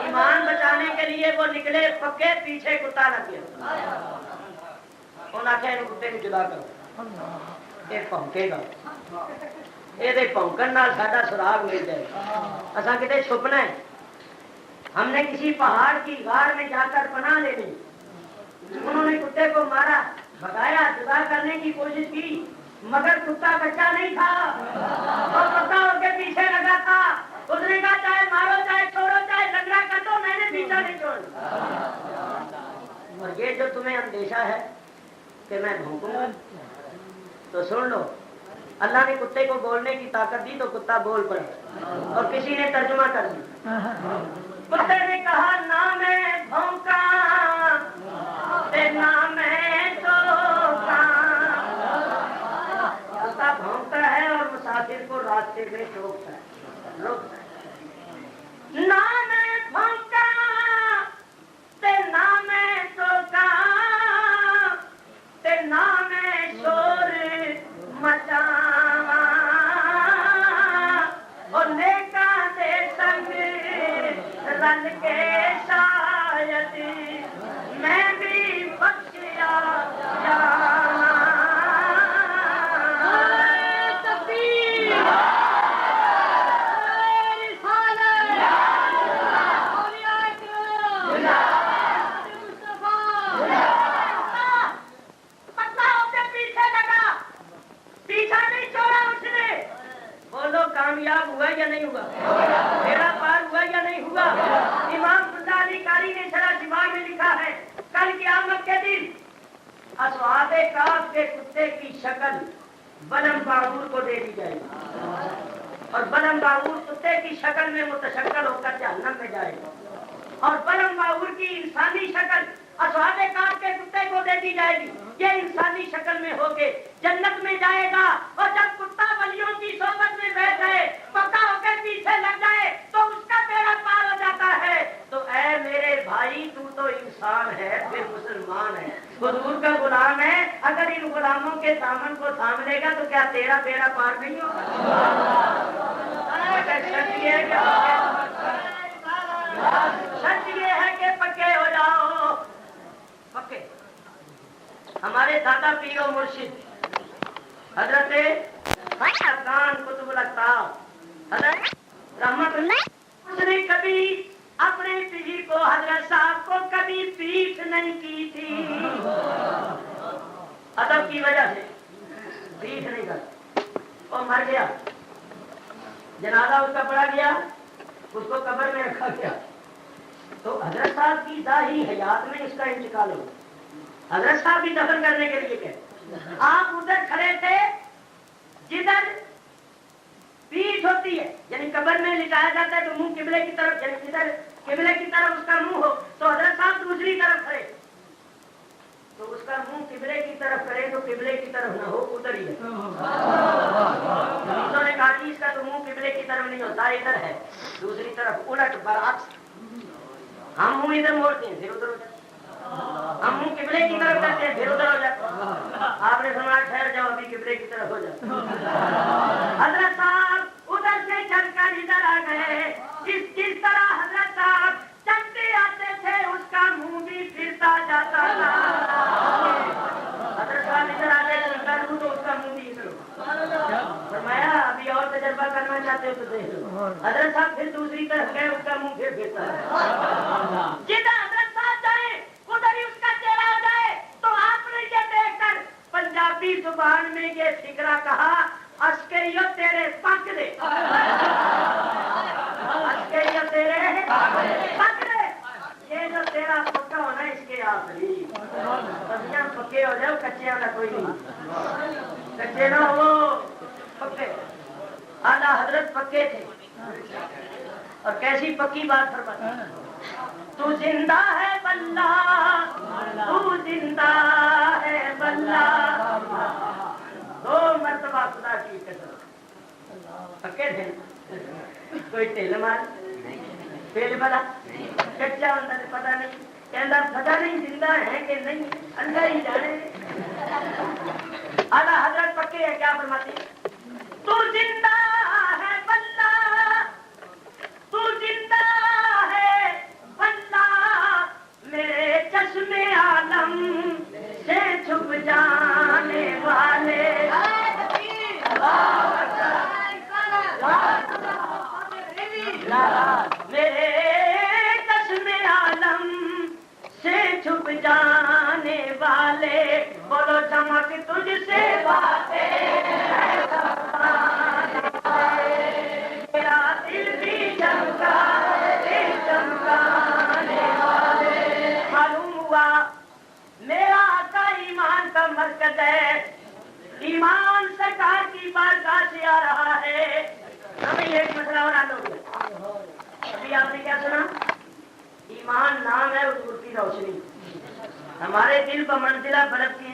ایمان بچانے کے لیے وہ نکلے پکے، پیچھے کتا لگ گیا، انہوں نے کہا ان کتے کو جدا کرو، یہ پھونکے گا، یہ پونکن نال ساڈا سراغ مل جائے، اساں کتے چھپنا ہے، ہم نے کسی پہاڑ کی غار میں جا کر پناہ لینی۔ انہوں نے کتے کو مارا، بھگایا، جدا کرنے کی کوشش کی، مگر کتا بچہ نہیں تھا اور کتا اس کے پیچھے لگا تھا۔ اس نے کہا چاہے مارو چاہے چھوڑو چاہے لنگڑا کر دو، میں نے پیچھا نہیں چھوڑا۔ اور یہ جو تمہیں اندیشہ ہے کہ میں بھونکوں گا، تو سن لو، اللہ نے کتے کو بولنے کی طاقت دی تو کتا بول پڑا، اور کسی نے ترجمہ کر دیا۔ کتے نے کہا نہ میں بھونکا نہ میں سوکا، کتا بھونکتا ہے اور مسافر کو راستے میں روکتا ہے۔ نہ میں بھونکا نہ میں سوکا نہ میں شور مچاواں، اور نیکا دے سنگ رل کے شاید میں بھی بخشیا جاواں۔ کامیاب ہوا یا نہیں ہوا؟ میرا پار ہوا یا نہیں ہوا؟ امام غزالی قاری نے شرح شفا میں لکھا ہے کل قیامت کے دن اصحاب کہف کے کتے کی شکل بلم باغور کو دے دی جائے گی، اور بلم باغور کتے کی شکل میں متشکل ہو کر جہنم میں جائے گا، اور بلم باغور کی انسانی شکل اصحاب کہف کے کتے کو دے دی جائے گی، یہ انسانی شکل میں ہو کے جنت میں جائے گا، اور جب کتا ولیوں کی صحبت میں بیٹھ جائے پکا ہو کے پیچھے لگ جائے تو اس کا بیڑا پار ہو جاتا ہے۔ تو اے میرے بھائی تو انسان ہے، پھر مسلمان ہے، حضور کا غلام ہے، اگر ان غلاموں کے دامن کو تھام لے گا تو کیا تیرا بیڑا پار نہیں ہوگا؟ سچ یہ ہے کہ پکے ہو جاؤ، پکے۔ ہمارے دادا پیر و مرشد حضرت ارکان قطب الاقطاب حضرت رحمت اللہ، اس نے کبھی اپنے پیر کو حضرت صاحب کو کبھی پیٹ نہیں کی تھی، ادب کی وجہ سے پیٹ نہیں کرتا، وہ مر گیا، جنازہ اس کا پڑا گیا، اس کو قبر میں رکھا گیا، تو حضرت صاحب کی ظاہری حیات میں اس کا انتقال ہو، حضرت صاحب بھی دفن کرنے کے لیے کہ آپ ادھر کھڑے تھے جدھر پیٹھ ہوتی ہے، یعنی قبر میں لٹایا جاتا ہے تو منہ قبلے کی طرف، یعنی ادھر قبلے کی طرف اس کا منہ ہو، تو حضرت صاحب دوسری طرف کھڑے تو اس کا منہ قبلے کی طرف کرے تو قبلے کی طرف نہ ہو، ادھر ہی ہے۔ نے کہا کہ اس کا تو منہ قبلے کی طرف نہیں ہوتا، ادھر ہے، دوسری طرف الٹ برعکس، ہم منہ ادھر موڑتے ہیں پھر ادھر ہو جاتے، ہم منہ قبلے کی طرف کرتے ہیں پھر ادھر ہو جاتے، آپ نے فرمایا ٹھہر جاؤ ابھی قبلے کی طرف ہو جاتے۔ حضرت صاحب ادھر سے چل کر ادھر آ گئے، جس طرح حضرت صاحب چلتے آتے تھے اس کا منہ بھی پھرتا جاتا تھا، حضرت صاحب ادھر آتے تھے تو اس کا منہ بھی ادھر ہو۔ فرمایا ابھی اور تجربہ کرنا چاہتے ہو تو دیکھ لو، حضرت صاحب پھر دوسری طرف گئے، اس کا منہ پھر پھرتا ہے، جدھر حضرت صاحب جائے ادھر ہی اس کا چہرہ ہو جائے، تو آپ نے یہ دیکھ کر پنجابی زبان میں یہ فکرہ کہا، اشکریو تیرے پک دے، اشکریو تیرے پک دے، یہ جو تیرا پکا ہونا اس کے آخری، سبزیاں پکے ہو جاؤ، کچیاں کا کوئی نہیں، کچے نہ ہو پکے۔ اعلیٰ حضرت پکے تھے، اور کیسی پکی بات فرماتے، تو زندہ ہے واللہ، تو زندہ ہے واللہ، دو مرتبہ خدا کی قسم، پکے تھے، کوئی ٹھیل مار پیل بلا کچا ہوتا تو پتا نہیں، کہنا پتا نہیں زندہ ہے کہ نہیں، اللہ ہی جانے۔ اعلیٰ حضرت پکے ہیں، کیا فرماتے ہیں، تو زندہ ہے واللہ، تو زندہ ہے واللہ، میرے چشم عالم سے چھپ جانے والے، میرے چشم عالم سے چھپ جانے والے، بولو چمک تجھ سے باتیں، میرا دل بھی چمکا چمکانے والے، معلوم ہوا میرا آقا ایمان کا مرکز ہے، ایمان ایمان نام ہے حضور کی روشنی. ہمارے دل بمنزلہ بلب کی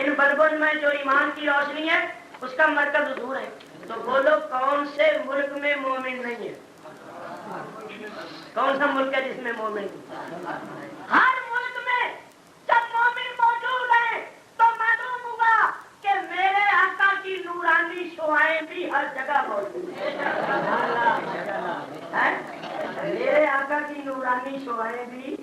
ان بلبوں میں جو ایمان کی روشنی ہے اس کا مرکز حضور ہے. تو بولو کون سے ملک میں مومن نہیں ہے؟ کون سا ملک ہے جس میں مومن نہیں؟ ہر ملک میں جب مومن موجود ہیں تو معلوم ہوا کہ میرے آقا کی نورانی شعائیں بھی ہر جگہ موجود ہیں. میرے آقا کی نورانی شعائیں بھی